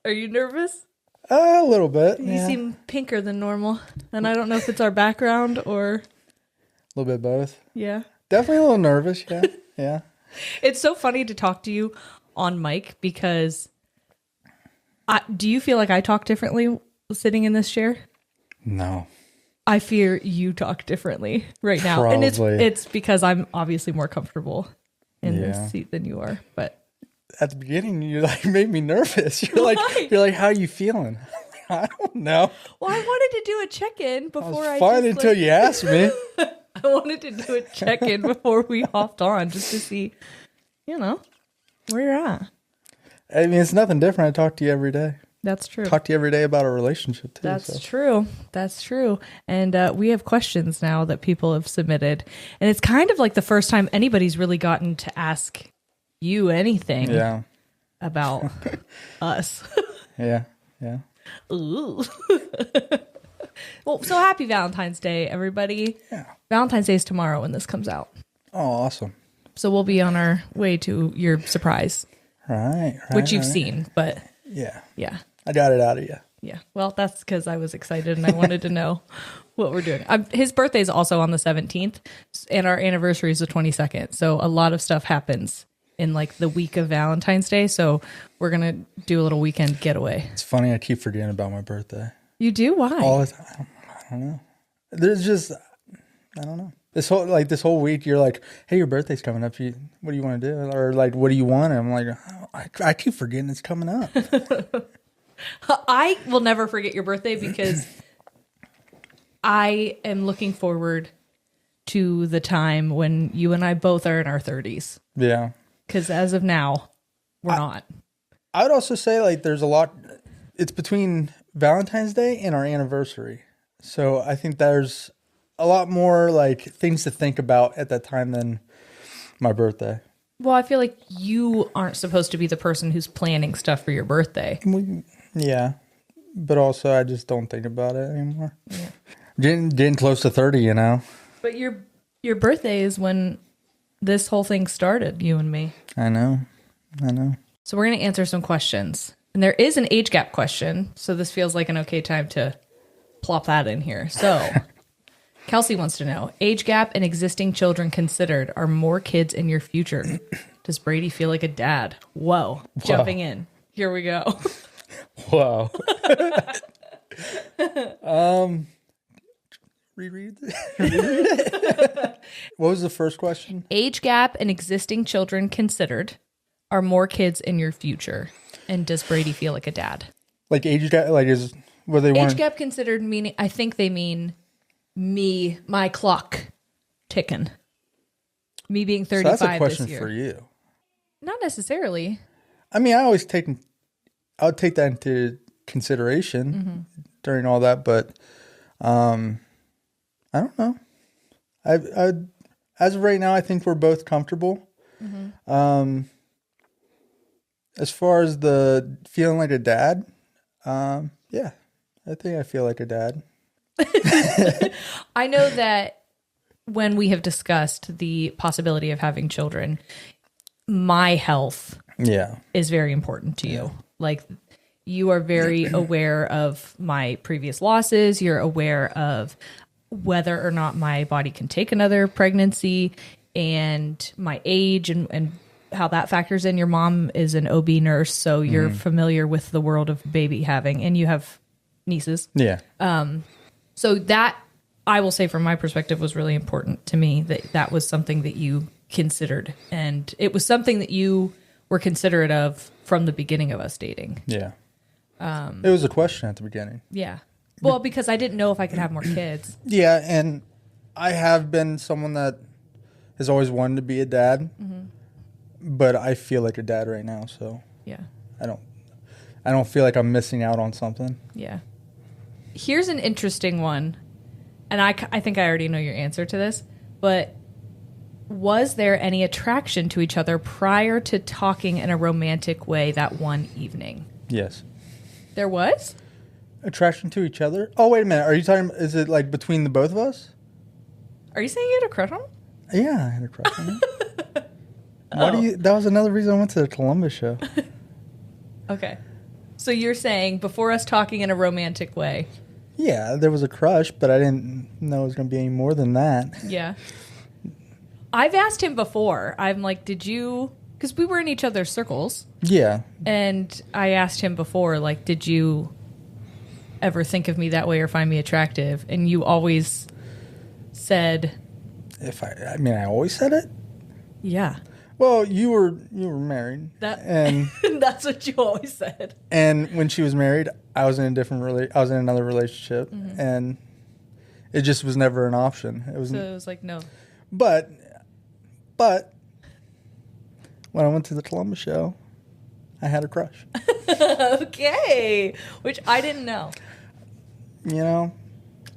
Are you nervous? A little bit. You seem pinker than normal. And I don't know if it's our background or... A little bit both. Yeah. Definitely a little nervous, yeah. Yeah. It's so funny to talk to you on mic because... do you feel like I talk differently sitting in this chair? No. I fear you talk differently right now. Probably. And it's because I'm obviously more comfortable in this seat than you are. But at the beginning, you made me nervous. You're like, how are you feeling? I don't know. Well, I wanted to do a check-in before I fine until you asked me. I wanted to do a check-in before we hopped on just to see, where you're at. I mean, it's nothing different. I talk to you every day. That's true. Talk to you every day about a relationship, too. That's true. That's true. And we have questions now that people have submitted. And it's kind of like the first time anybody's really gotten to ask you anything about us. Yeah. Ooh. Well, so happy Valentine's Day, everybody. Yeah. Valentine's Day is tomorrow when this comes out. Oh, awesome. So we'll be on our way to your surprise. Right. Which you've seen, but... Yeah. Yeah. I got it out of you. Yeah. Well, that's because I was excited and I wanted to know what we're doing. His birthday is also on the 17th and our anniversary is the 22nd. So a lot of stuff happens in the week of Valentine's Day. So we're going to do a little weekend getaway. It's funny. I keep forgetting about my birthday. You do? Why? All the time. I don't know. There's just, I don't know. This whole week, you're like, hey, your birthday's coming up. What do you want to do? Or what do you want? And I'm like, I keep forgetting it's coming up. I will never forget your birthday because I am looking forward to the time when you and I both are in our 30s. Yeah. Because as of now, we're not. I would also say there's a lot. It's between Valentine's Day and our anniversary. So I think there's a lot more things to think about at that time than my birthday. Well, I feel like you aren't supposed to be the person who's planning stuff for your birthday. Yeah. But also I just don't think about it anymore. Yeah. Getting close to 30, But your birthday is when this whole thing started, you and me. I know. So we're going to answer some questions. And there is an age gap question. So this feels like an okay time to plop that in here. So... Kelsey wants to know, age gap and existing children considered, are more kids in your future? Does Brady feel like a dad? Whoa. Jumping in. Here we go. Wow. Reread. What was the first question? Age gap and existing children considered, are more kids in your future? And does Brady feel like a dad? Age gap, is what they want? Age gap considered meaning, I think they mean... my clock ticking. Me being 35 so that's a question this year. for you. Not necessarily. I mean, I would take that into consideration during all that, but I don't know. I as of right now, I think we're both comfortable. As far as the feeling like a dad, yeah, I think I feel like a dad. I know that when we have discussed the possibility of having children, my health is very important to you. You are very aware of my previous losses. You're aware of whether or not my body can take another pregnancy and my age and how that factors in. Your mom is an OB nurse, so you're familiar with the world of baby having, and you have nieces. Yeah. So that, I will say from my perspective, was really important to me, that was something that you considered. And it was something that you were considerate of from the beginning of us dating. Yeah. It was a question at the beginning. Yeah. Well, because I didn't know if I could have more kids. Yeah, and I have been someone that has always wanted to be a dad, but I feel like a dad right now, so yeah, I don't feel like I'm missing out on something. Yeah. Here's an interesting one, and I think I already know your answer to this, but was there any attraction to each other prior to talking in a romantic way that one evening? Yes. There was? Attraction to each other? Oh, wait a minute. Are you talking, is it like between the both of us? Are you saying you had a crush on him? Yeah, I had a crush on him. That was another reason I went to the Columbus show. Okay. So you're saying before us talking in a romantic way. Yeah, there was a crush, but I didn't know it was going to be any more than that. Yeah. I've asked him before. I'm like, did you... Because we were in each other's circles. Yeah. And I asked him before, like, did you ever think of me that way or find me attractive? And you always said... I always said it? Yeah. Well, you were married. And that's what you always said. And when she was married, I was in another relationship, and it just was never an option. It was like no. But when I went to the Columbus show, I had a crush. Okay, which I didn't know.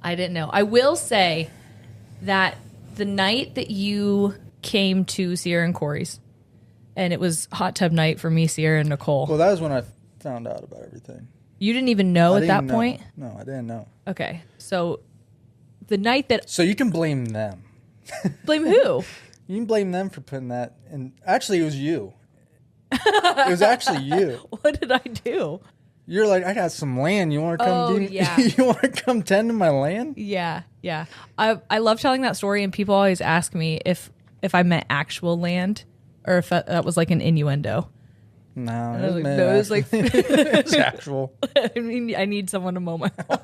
I didn't know. I will say that the night that you came to Sierra and Corey's, and it was hot tub night for me, Sierra, and Nichole. Well, that was when I found out about everything. You didn't even know at that point? No, I didn't know. Okay, so the night that... So you can blame them. Blame who? You can blame them for putting that in. Actually, it was you. It was actually you. What did I do? You're like, I got some land. You want to come? Yeah. You want to come tend to my land? Yeah. I love telling that story, and people always ask me if I meant actual land or if that was like an innuendo. No, it was like it's actual. I mean, I need someone to mow my lawn.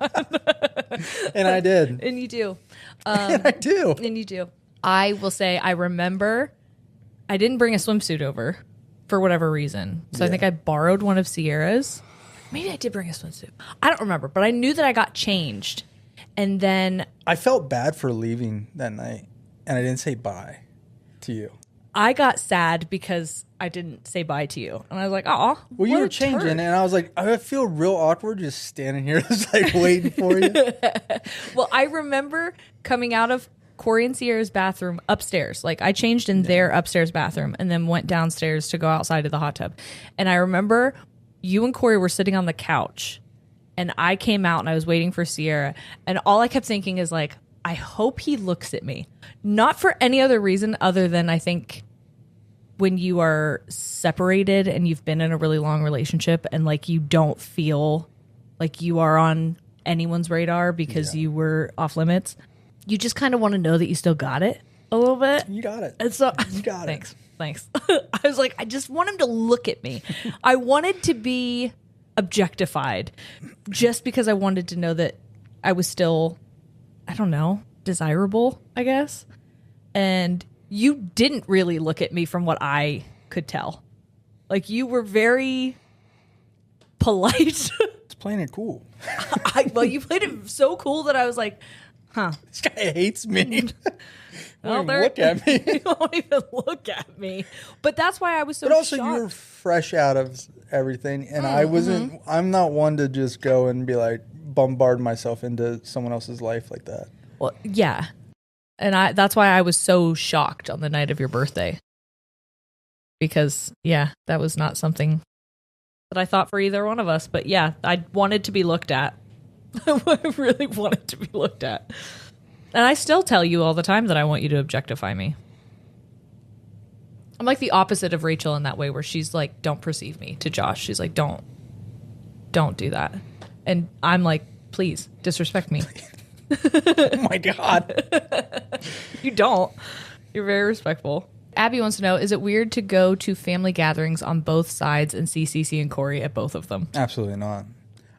And I did. And you do. And I do. And you do. I will say I remember I didn't bring a swimsuit over for whatever reason. So I think I borrowed one of Sierra's. Maybe I did bring a swimsuit. I don't remember, but I knew that I got changed. And then I felt bad for leaving that night, and I didn't say bye to you. I got sad because I didn't say bye to you. And I was like, oh, well, you were changing, and I was like, I feel real awkward just standing here just like waiting for you. Well, I remember coming out of Corey and Sierra's bathroom upstairs. Like, I changed in their upstairs bathroom and then went downstairs to go outside of the hot tub. And I remember you and Corey were sitting on the couch, and I came out and I was waiting for Sierra. And all I kept thinking is like, I hope he looks at me. Not for any other reason other than I think when you are separated and you've been in a really long relationship and like you don't feel like you are on anyone's radar because you were off limits, you just kind of want to know that you still got it a little bit. You got it. And so, you got it. Thanks. I was like, I just want him to look at me. I wanted to be objectified just because I wanted to know that I was still, I don't know, desirable, I guess. And you didn't really look at me from what I could tell. Like, you were very polite. It's playing it cool. Well, you played it so cool that I was like, huh. This guy hates me. Well, don't even look at me. You won't even look at me. But that's why I was so But also, shocked. you were fresh out of everything, and I wasn't. I'm not one to just go and be like bombard myself into someone else's life like that. Well, yeah. And that's why I was so shocked on the night of your birthday. Because, yeah, that was not something that I thought for either one of us. But yeah, I wanted to be looked at. I really wanted to be looked at. And I still tell you all the time that I want you to objectify me. I'm like the opposite of Rachel in that way, where she's like, don't perceive me, to Josh. She's like, don't do that. And I'm like, please, disrespect me. Oh my God. You don't. You're very respectful. Abby wants to know, is it weird to go to family gatherings on both sides and see Cece and Corey at both of them? Absolutely not.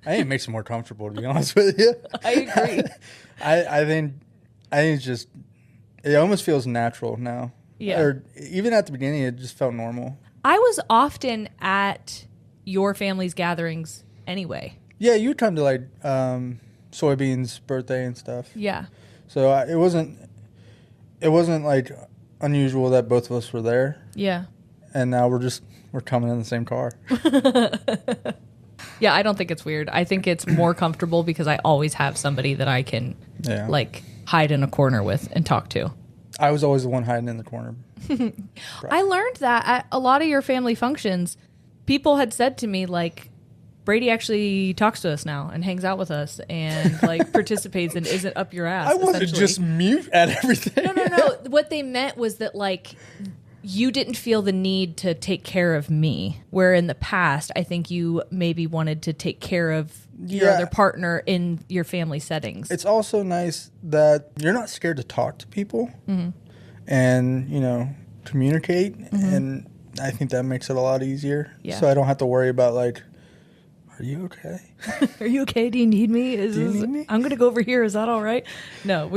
I think it makes it more comfortable, to be honest with you. I agree. I think it's just, it almost feels natural now. Yeah. Or even at the beginning, it just felt normal. I was often at your family's gatherings anyway. Yeah, you would come to like Soybean's birthday and stuff. Yeah. So it wasn't like unusual that both of us were there. Yeah. And now we're coming in the same car. Yeah, I don't think it's weird. I think it's more comfortable because I always have somebody that I can like hide in a corner with and talk to. I was always the one hiding in the corner. I learned that at a lot of your family functions, people had said to me, like, Brady actually talks to us now and hangs out with us and like participates and isn't up your ass. I wasn't just mute at everything. No. What they meant was that like you didn't feel the need to take care of me, where in the past I think you maybe wanted to take care of your other partner in your family settings. It's also nice that you're not scared to talk to people and, you know, communicate. And I think that makes it a lot easier. Yeah. So I don't have to worry about like, are you okay? Are you okay? Do you need me? Do you need me? I'm going to go over here. Is that all right? No,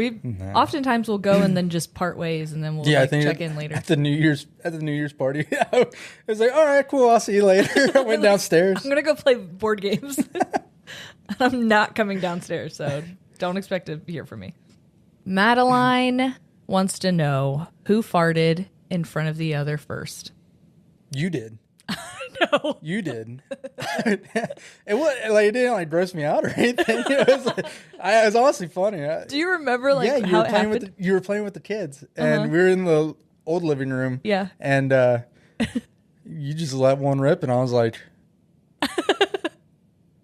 oftentimes we'll go and then just part ways and then we'll check in later. At the New Year's party, I was like, all right, cool. I'll see you later. I went downstairs. I'm going to go play board games. I'm not coming downstairs, so don't expect to hear from me. Madeline wants to know who farted in front of the other first. You did. No. You did. It didn't like gross me out or anything. It was honestly funny. Do you remember like how it happened? You were playing with the kids, and we were in the old living room. Yeah. And you just let one rip, and I was like,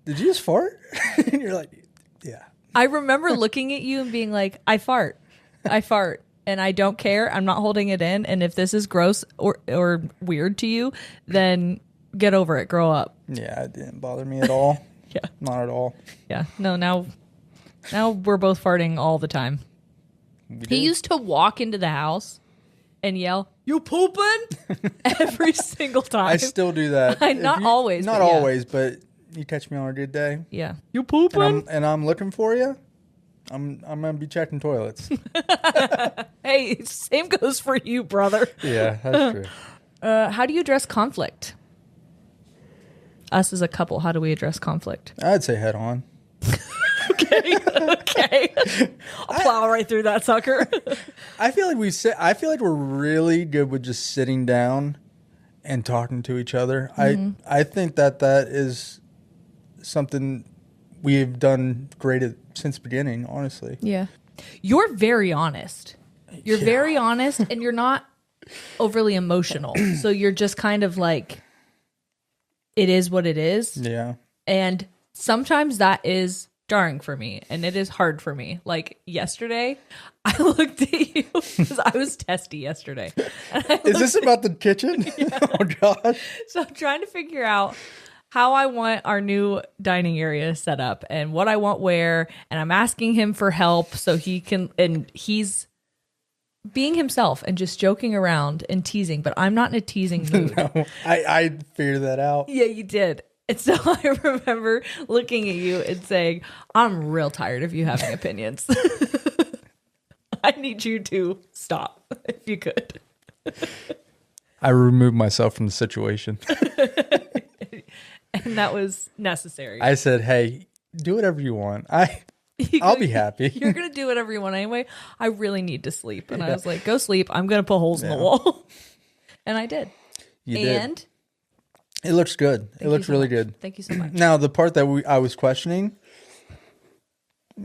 "Did you just fart?" And you're like, "Yeah." I remember looking at you and being like, "I fart, and I don't care. I'm not holding it in. And if this is gross or weird to you, then." Get over it. Grow up. Yeah, it didn't bother me at all. Yeah. Not at all. Yeah. No, now we're both farting all the time. He used to walk into the house and yell, "You pooping?" every single time. I still do that. Not always. Not always, but you catch me on a good day. Yeah. You pooping? And I'm looking for you. I'm going to be checking toilets. Hey, same goes for you, brother. Yeah, that's true. How do you address conflict? Us as a couple, how do we address conflict? I'd say head on. Okay. I'll plow right through that sucker. I feel like we're really good with just sitting down and talking to each other. I think that is something we've done great since the beginning, honestly. Yeah. You're very honest. You're very honest, and you're not overly emotional. So you're just kind of like, it is what it is. Yeah. And sometimes that is jarring for me, and it is hard for me. Like yesterday, I looked at you because I was testy yesterday. Is this about the kitchen? Yeah. Oh, gosh. So I'm trying to figure out how I want our new dining area set up and what I want where. And I'm asking him for help so he can, and he's being himself and just joking around and teasing, but I'm not in a teasing mood. No, I figured that out. Yeah, you did. And so I remember looking at you and saying, I'm real tired of you having opinions. I need you to stop, if you could. I removed myself from the situation. And that was necessary. I said, hey, do whatever you want. I'll be happy. You're going to do whatever you want anyway. I really need to sleep. And I was like, go sleep. I'm going to put holes in the wall. And I did. You did. It looks good. It looks really good. Thank you so much. Now, the part that I was questioning,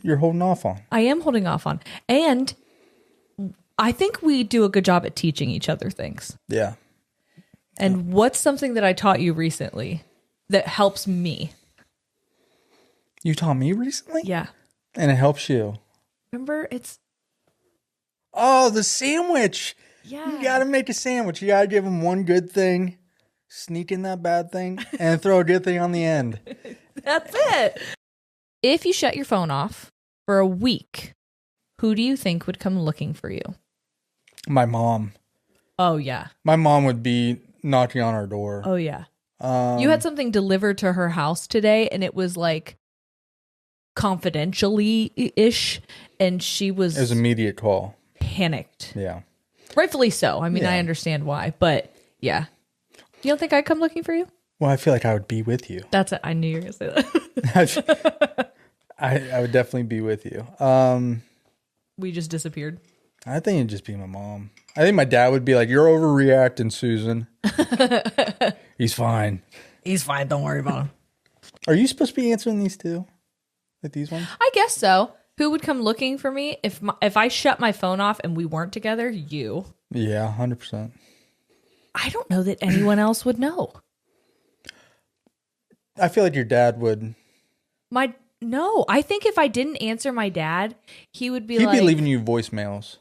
you're holding off on. I am holding off on. And I think we do a good job at teaching each other things. Yeah. And what's something that I taught you recently that helps me? You taught me recently? Yeah. And it helps you. Remember, it's... Oh, the sandwich. Yeah. You got to make a sandwich. You got to give them one good thing, sneak in that bad thing, and throw a good thing on the end. That's it. If you shut your phone off for a week, who do you think would come looking for you? My mom. Oh, yeah. My mom would be knocking on our door. Oh, yeah. You had something delivered to her house today, and it was like confidentially-ish, and she was... It was an immediate call. Panicked. Yeah. Rightfully so. I mean, I understand why, but yeah. You don't think I'd come looking for you? Well, I feel like I would be with you. That's it. I knew you were going to say that. I would definitely be with you. We just disappeared. I think it'd just be my mom. I think my dad would be like, "You're overreacting, Susan." He's fine. He's fine. Don't worry about him. Are you supposed to be answering these two? Like these ones? I guess so. Who would come looking for me if I shut my phone off and we weren't together? You. Yeah, 100%. I don't know that anyone else would know. I feel like your dad would. No, I think if I didn't answer my dad, he would be He'd like... be leaving you voicemails.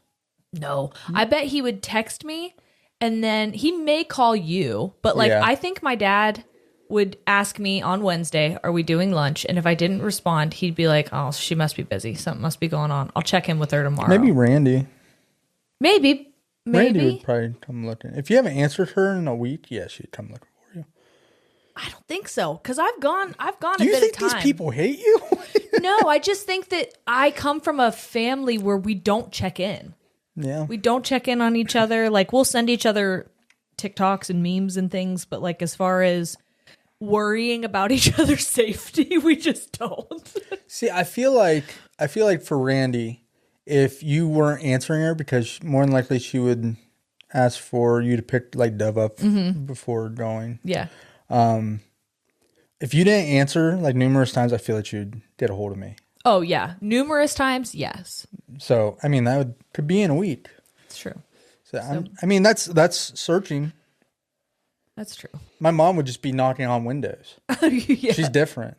No, I bet he would text me and then he may call you. But I think my dad would ask me on Wednesday, are we doing lunch? And if I didn't respond, he'd be like, oh, she must be busy. Something must be going on. I'll check in with her tomorrow. Maybe Randy. Maybe. Randy would probably come looking. If you haven't answered her in a week, yeah, she'd come looking for you. I don't think so, because I've gone a bit of time. Do you think these people hate you? No, I just think that I come from a family where we don't check in. Yeah. We don't check in on each other. Like, we'll send each other TikToks and memes and things, but like as far as worrying about each other's safety, we just don't. See, I feel like for Randy, if you weren't answering her, because more than likely she would ask for you to pick like Dove up before going. Yeah. If you didn't answer like numerous times, I feel like you'd get a hold of me. Oh yeah, numerous times, yes. So I mean, that could be in a week. It's true. So I mean, that's searching. That's true. My mom would just be knocking on windows. Yeah. She's different.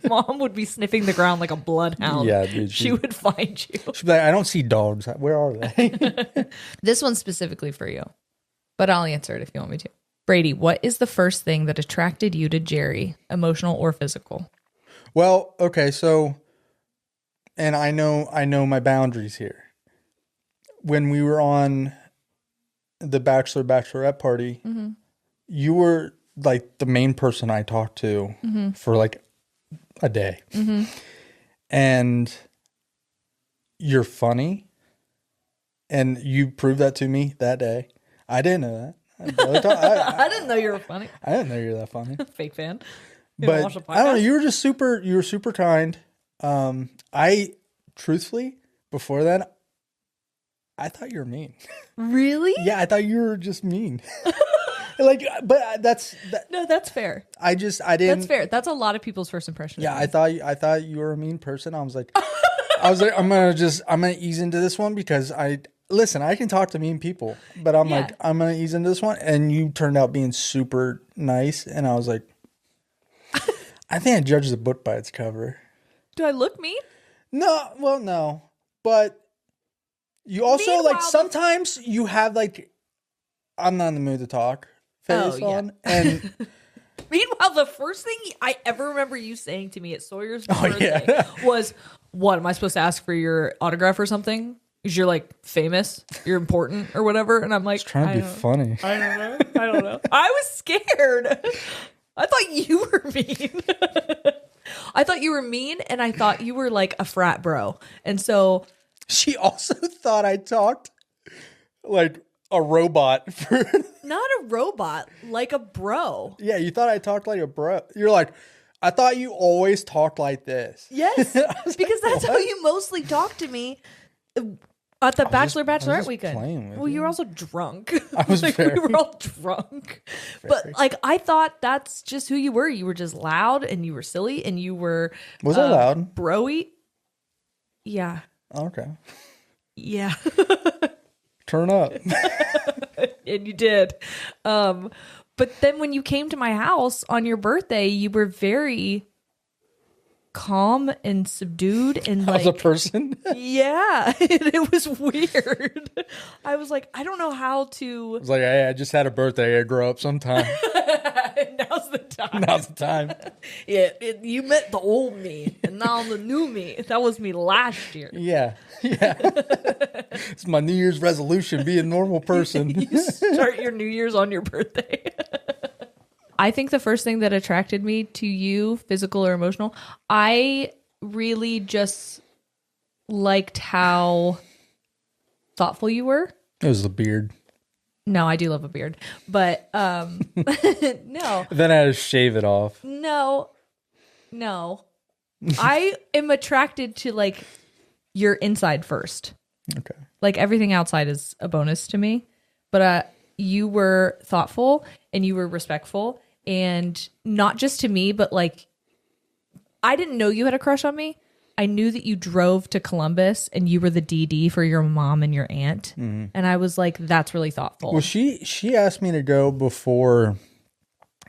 Mom would be sniffing the ground like a bloodhound. Yeah, dude. She would find you. She'd be like, I don't see dogs. Where are they? This one's specifically for you, but I'll answer it if you want me to. Brady, what is the first thing that attracted you to Jeri, emotional or physical? Well, okay, so, and I know my boundaries here. When we were on the bachelorette party, you were like the main person I talked to for like a day. And you're funny. And you proved that to me that day. I didn't know that. I didn't know you were funny. I didn't know you were that funny. Fake fan. But I don't know. You were just super kind. I truthfully, before that, I thought you were mean. Really? Yeah, I thought you were just mean. But no, that's fair. I didn't. That's fair. That's a lot of people's first impression. Yeah, I thought you were a mean person. I was like, I'm gonna ease into this one because listen, I can talk to mean people, but I'm gonna ease into this one, and you turned out being super nice, and I was like, I think I judge the book by its cover. Do I look mean? No, well, no, but you also Meanwhile, sometimes you have like, I'm not in the mood to talk face on, and meanwhile, the first thing I ever remember you saying to me at Sawyer's birthday was, "What am I supposed to ask for your autograph or something? Because you're like famous, you're important or whatever." And I'm like, trying to be funny. I don't know. I was scared. I thought you were mean. I thought you were mean, and I thought you were like a frat bro. And so she also thought I talked like a robot. Not a robot, like a bro. Yeah, you thought I talked like a bro. You're like, I thought you always talked like this. Yes, because that's how you mostly talk to me at the bachelorette weekend. Well, you were also drunk. I was like, we were all drunk. But like, I thought that's just who you were. You were just loud, and you were silly, and you were I loud? Broy. Yeah. Okay. Yeah. Turn up. And you did. But then when you came to my house on your birthday, you were very calm and subdued and like as a person. Yeah. It was weird. I was like, I don't know how to. I was like, hey, I just had a birthday. I grow up sometime. Now's the time. Now's the time. Yeah, you met the old me, and now the new me. That was me last year. Yeah. It's my New Year's resolution, be a normal person. You start your New Year's on your birthday. I think the first thing that attracted me to you, physical or emotional, I really just liked how thoughtful you were. It was the beard. No, I do love a beard, but no. Then I had to shave it off. No. I am attracted to like your inside first. Okay. Like everything outside is a bonus to me, but you were thoughtful and you were respectful, and not just to me, but like I didn't know you had a crush on me. I knew that you drove to Columbus and you were the DD for your mom and your aunt. Mm-hmm. And I was like, that's really thoughtful. Well, she asked me to go before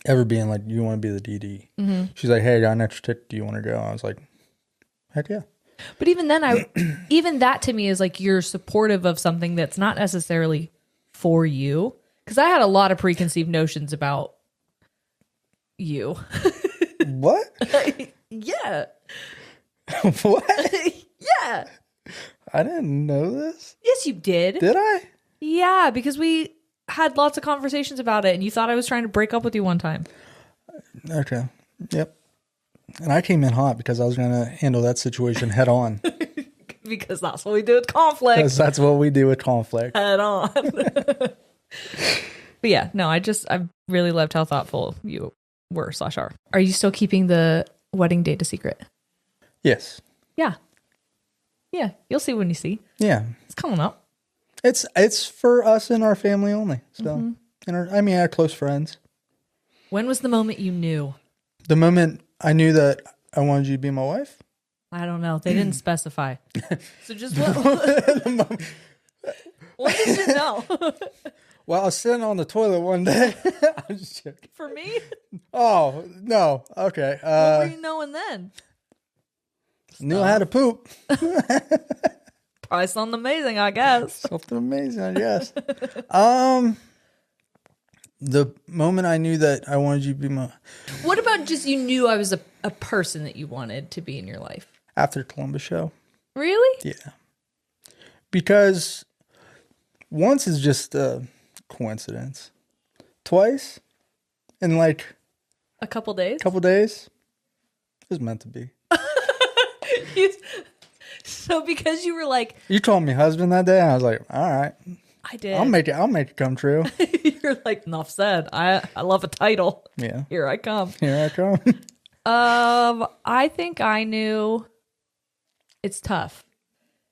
ever being like, you want to be the DD? Mm-hmm. She's like, hey, I got an extra ticket. Do you want to go? I was like, heck yeah. But even then, even that to me is like you're supportive of something that's not necessarily for you. Because I had a lot of preconceived notions about you. What? Yeah. What? Yeah. I didn't know this. Yes, you did. Did I? Yeah, because we had lots of conversations about it, and you thought I was trying to break up with you one time. Okay. Yep. And I came in hot because I was going to handle that situation head on. Because that's what we do with conflict. Because that's what we do with conflict. Head on. But yeah, no, I really loved how thoughtful you were / are. Are you still keeping the wedding date a secret? Yes. Yeah. Yeah, you'll see when you see. Yeah. It's coming up. It's for us and our family only. So, and our close friends. When was the moment you knew? The moment I knew that I wanted you to be my wife? I don't know. They didn't specify. So just what did you know? Well, I was sitting on the toilet one day. I'm just joking. For me? Oh, no. Okay. What were you knowing then? Knew I had to poop. Probably something amazing, I guess. Something amazing, I guess. The moment I knew that I wanted you to be my... What about just you knew I was a person that you wanted to be in your life? After Columbus show. Really? Yeah. Because once is just a coincidence. Twice in like... A couple days? It was meant to be. So because you were like... You told me husband that day, and I was like, all right. I did. I'll make it come true. You're like, enough said. I love a title. Yeah. Here I come. I think I knew it's tough.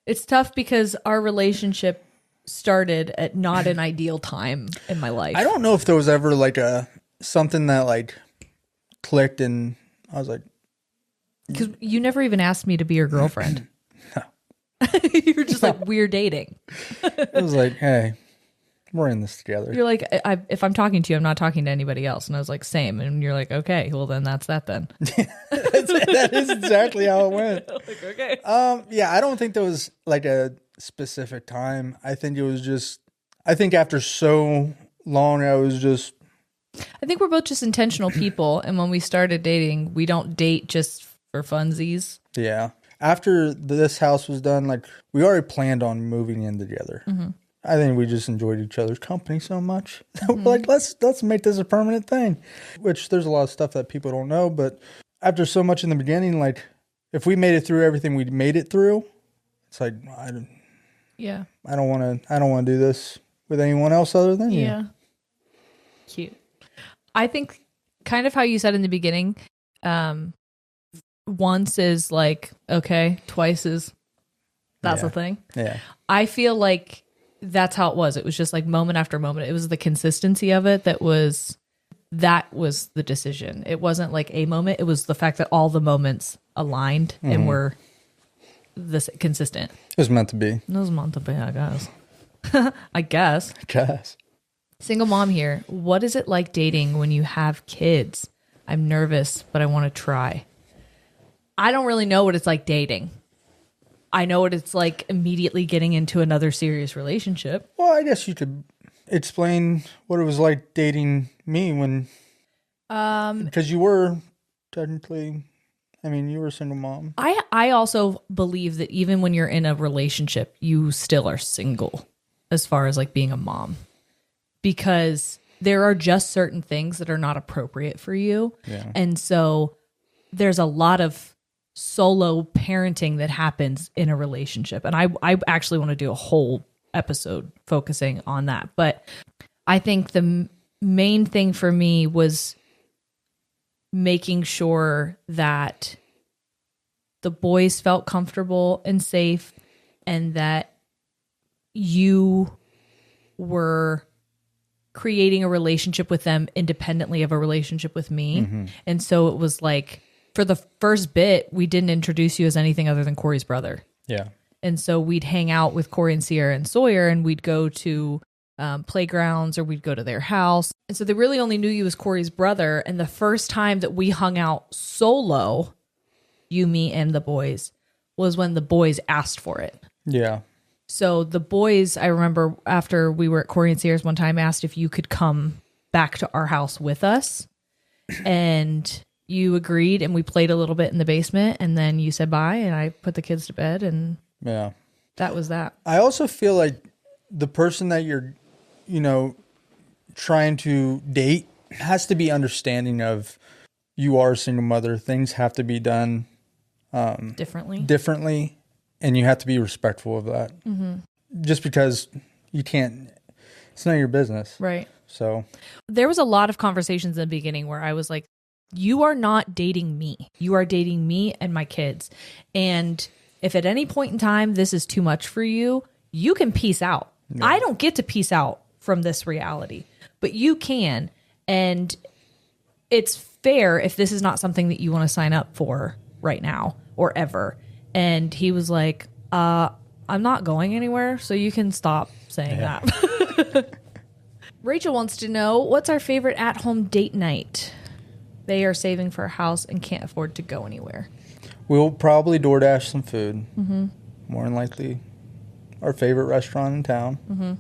It's tough because our relationship started at not an ideal time in my life. I don't know if there was ever like something that like clicked and I was like... Because you never even asked me to be your girlfriend. No. You were just like, we're dating. It was like, hey, we're in this together. You're like, if I'm talking to you, I'm not talking to anybody else. And I was like, same. And you're like, okay, well then that's that then. That is exactly how it went. Like, okay. Yeah, I don't think there was like a specific time. I think it was just, after so long, I was just... I think we're both just intentional people. And when we started dating, we don't date just for funsies. Yeah. After this house was done, like we already planned on moving in together. Mm-hmm. I think we just enjoyed each other's company so much. Mm-hmm. We're like, let's make this a permanent thing. Which there's a lot of stuff that people don't know, but after so much in the beginning, like if we made it through everything we made it through, it's like I don't want to do this with anyone else other than you. Yeah. Cute. I think kind of how you said in the beginning, once is like, okay, twice is that's a thing. Yeah. I feel like that's how it was. It was just like moment after moment. It was the consistency of it that was the decision. It wasn't like a moment. It was the fact that all the moments aligned and were this consistent. It was meant to be. It was meant to be, I guess. I guess. Single mom here. What is it like dating when you have kids? I'm nervous, but I want to try. I don't really know what it's like dating. I know what it's like immediately getting into another serious relationship. Well, I guess you could explain what it was like dating me when Because you were technically, you were a single mom. I also believe that even when you're in a relationship, you still are single as far as like being a mom, because there are just certain things that are not appropriate for you. Yeah. And so there's a lot of solo parenting that happens in a relationship. And I actually want to do a whole episode focusing on that. But I think the main thing for me was making sure that the boys felt comfortable and safe, and that you were creating a relationship with them independently of a relationship with me. Mm-hmm. And so it was like, for the first bit, we didn't introduce you as anything other than Corey's brother. Yeah. And so we'd hang out with Corey and Sierra and Sawyer, and we'd go to playgrounds, or we'd go to their house. And so they really only knew you as Corey's brother. And the first time that we hung out solo, you, me, and the boys, was when the boys asked for it. Yeah. So the boys, I remember after we were at Corey and Sierra's one time, asked if you could come back to our house with us. And you agreed, and we played a little bit in the basement, and then you said bye, and I put the kids to bed, and yeah, that was that. I also feel like the person that you're, trying to date has to be understanding of, you are a single mother. Things have to be done differently, and you have to be respectful of that. Mm-hmm. Just because you can't, it's none of your business. Right. So there was a lot of conversations in the beginning where I was like, you are not dating me. You are dating me and my kids. And if at any point in time this is too much for you, you can peace out. No. I don't get to peace out from this reality, but you can. And it's fair if this is not something that you want to sign up for right now or ever. And he was like, I'm not going anywhere, so you can stop saying that. Rachel wants to know, what's our favorite at-home date night? They are saving for a house and can't afford to go anywhere. We'll probably DoorDash some food. Mm-hmm. More than likely our favorite restaurant in town. Mm-hmm.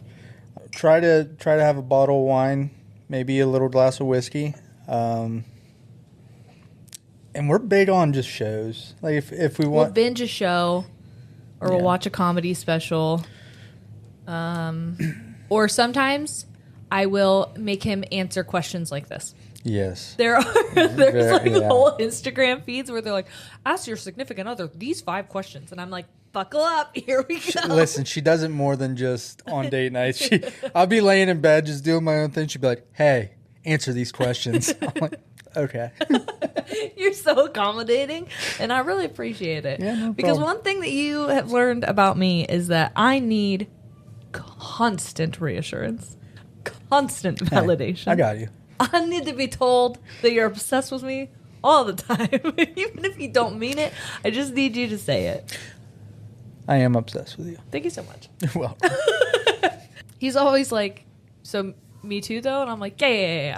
Try to have a bottle of wine, maybe a little glass of whiskey. And we're big on just shows. Like if we want, we'll binge a show, or we'll watch a comedy special. Or sometimes I will make him answer questions like this. Yes. There's whole Instagram feeds where they're like, ask your significant other these 5 questions. And I'm like, buckle up. Here we go. Listen, she does it more than just on date nights. I'll be laying in bed just doing my own thing. She'd be like, hey, answer these questions. I'm like, okay. You're so accommodating, and I really appreciate it. Yeah, no because problem. one thing that you have learned about me is that I need constant reassurance, constant validation. Hey, I got you. I need to be told that you're obsessed with me all the time. Even if you don't mean it, I just need you to say it. I am obsessed with you. Thank you so much. Well, he's always like, so me too though? And I'm like, yeah.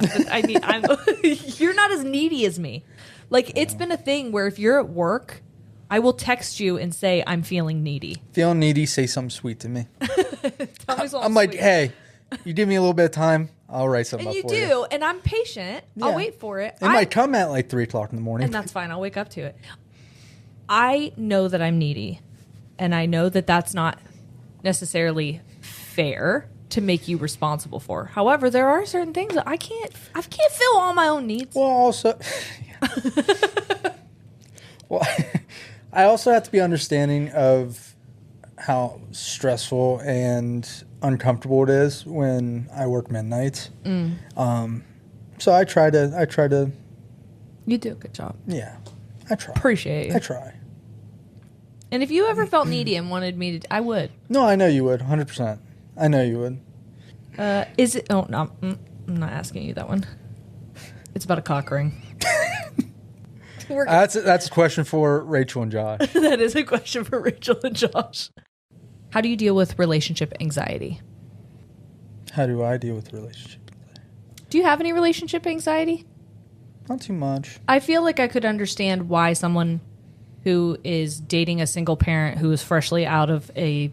You're not as needy as me. Like, it's been a thing where if you're at work, I will text you and say, I'm feeling needy. Feeling needy, say something sweet to me. Tell me something I'm like, sweet. hey, you give me a little bit of time, I'll write something and up you for you. do, and I'm patient. Yeah. I'll wait for it. It might come at like 3 o'clock in the morning. And that's fine. I'll wake up to it. I know that I'm needy, and I know that that's not necessarily fair to make you responsible for. However, there are certain things that I can't fill all my own needs. Well, also, I also have to be understanding of how stressful and uncomfortable it is when I work midnights. So I try to. You do a good job. Yeah, I try. Appreciate you. I try. And if you ever felt needy and wanted me to, I would. No, I know you would, 100%. I know you would. Is it? Oh no, I'm not asking you that one. It's about a cock ring. That's a question for Rachel and Josh. That is a question for Rachel and Josh. How do you deal with relationship anxiety? How do I deal with relationship anxiety? Do you have any relationship anxiety? Not too much. I feel like I could understand why someone who is dating a single parent who is freshly out of a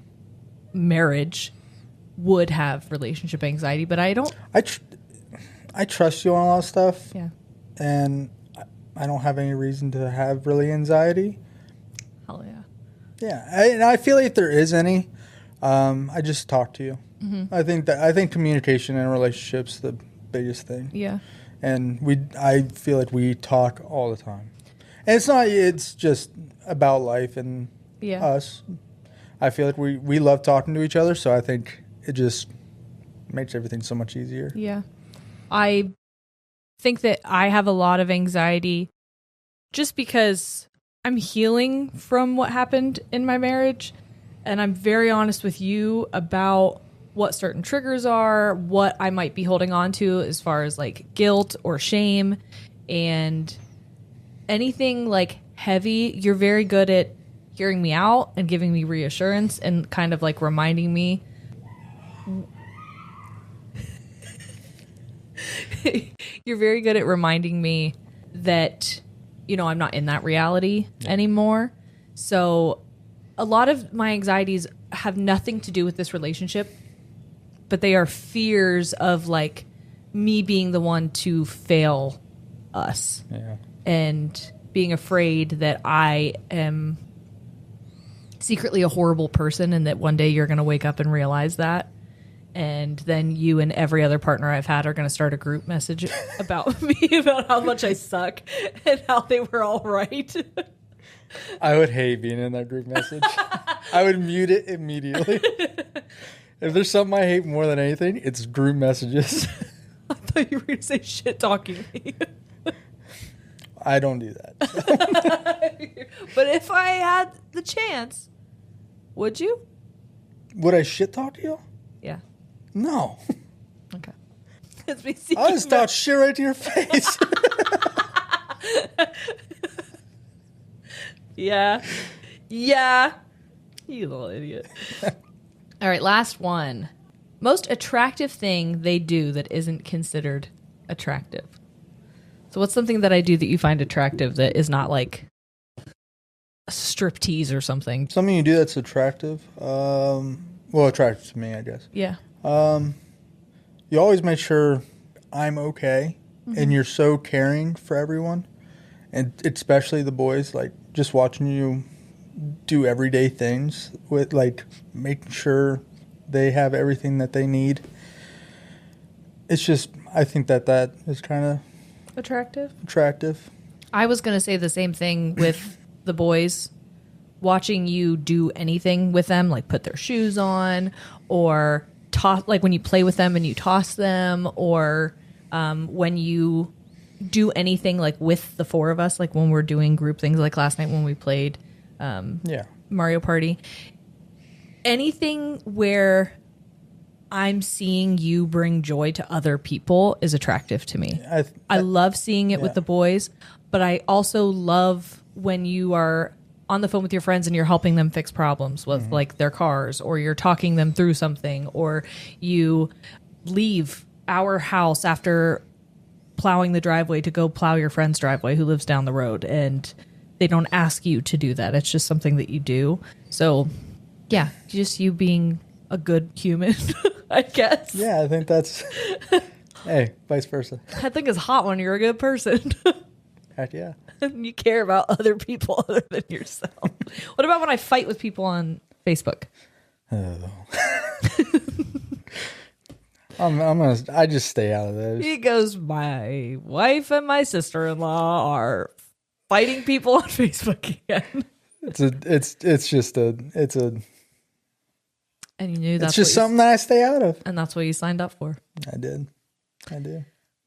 marriage would have relationship anxiety, but I don't. I trust you on a lot of stuff. Yeah. and I don't have any reason to have really anxiety. Hell yeah. Yeah, and I feel like if there is any, I just talk to you. Mm-hmm. I think communication in relationships the biggest thing. Yeah. And I feel like we talk all the time. And it's just about life and us. I feel like we love talking to each other, so I think it just makes everything so much easier. Yeah. I think that I have a lot of anxiety just because I'm healing from what happened in my marriage, and I'm very honest with you about what certain triggers are, what I might be holding on to as far as like guilt or shame, and anything like heavy. You're very good at hearing me out and giving me reassurance and kind of like reminding me. You're very good at reminding me that, you know, I'm not in that reality anymore. So a lot of my anxieties have nothing to do with this relationship, but they are fears of like me being the one to fail us. Yeah. And being afraid that I am secretly a horrible person and that one day you're going to wake up and realize that. And then you and every other partner I've had are going to start a group message about me, about how much I suck and how they were all right. I would hate being in that group message. I would mute it immediately. If there's something I hate more than anything, it's group messages. I thought you were going to say shit talking me. I don't do that. But if I had the chance, would you? Would I shit talk to you? Yeah. No. Okay. It's me I just talk shit right to your face. Yeah. Yeah. You little idiot. All right, last one. Most attractive thing they do that isn't considered attractive. So what's something that I do that you find attractive that is not like a striptease or something? Something you do that's attractive. Well, attractive to me, I guess. Yeah. You always make sure I'm okay, and you're so caring for everyone, and especially the boys. Like just watching you do everyday things with like making sure they have everything that they need. It's just, I think that is kind of attractive. I was going to say the same thing with the boys. Watching you do anything with them, like put their shoes on, or toss, like when you play with them and you toss them, or when you do anything like with the four of us, like when we're doing group things, like last night when we played Mario Party. Anything where I'm seeing you bring joy to other people is attractive to me. I love seeing it with the boys, but I also love when you are on the phone with your friends and you're helping them fix problems with like their cars, or you're talking them through something, or you leave our house after plowing the driveway to go plow your friend's driveway who lives down the road, and they don't ask you to do that. It's just something that you do. So yeah, just you being a good human, I guess. Yeah, I think that's, hey, vice versa. I think it's hot when you're a good person. Heck yeah. You care about other people other than yourself. What about when I fight with people on Facebook? Oh. I just stay out of those. He goes, my wife and my sister-in-law are fighting people on Facebook again. And you knew that's it's just something that I stay out of. And that's what you signed up for. I do.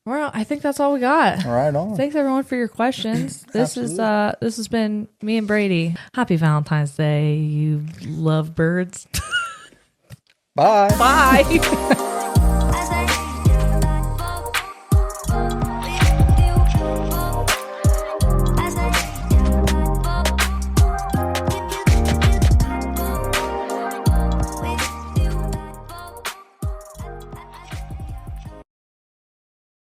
Well, I think that's all we got. All right, on. Thanks everyone for your questions. This has been me and Brady. Happy Valentine's Day, you love birds. Bye. Bye.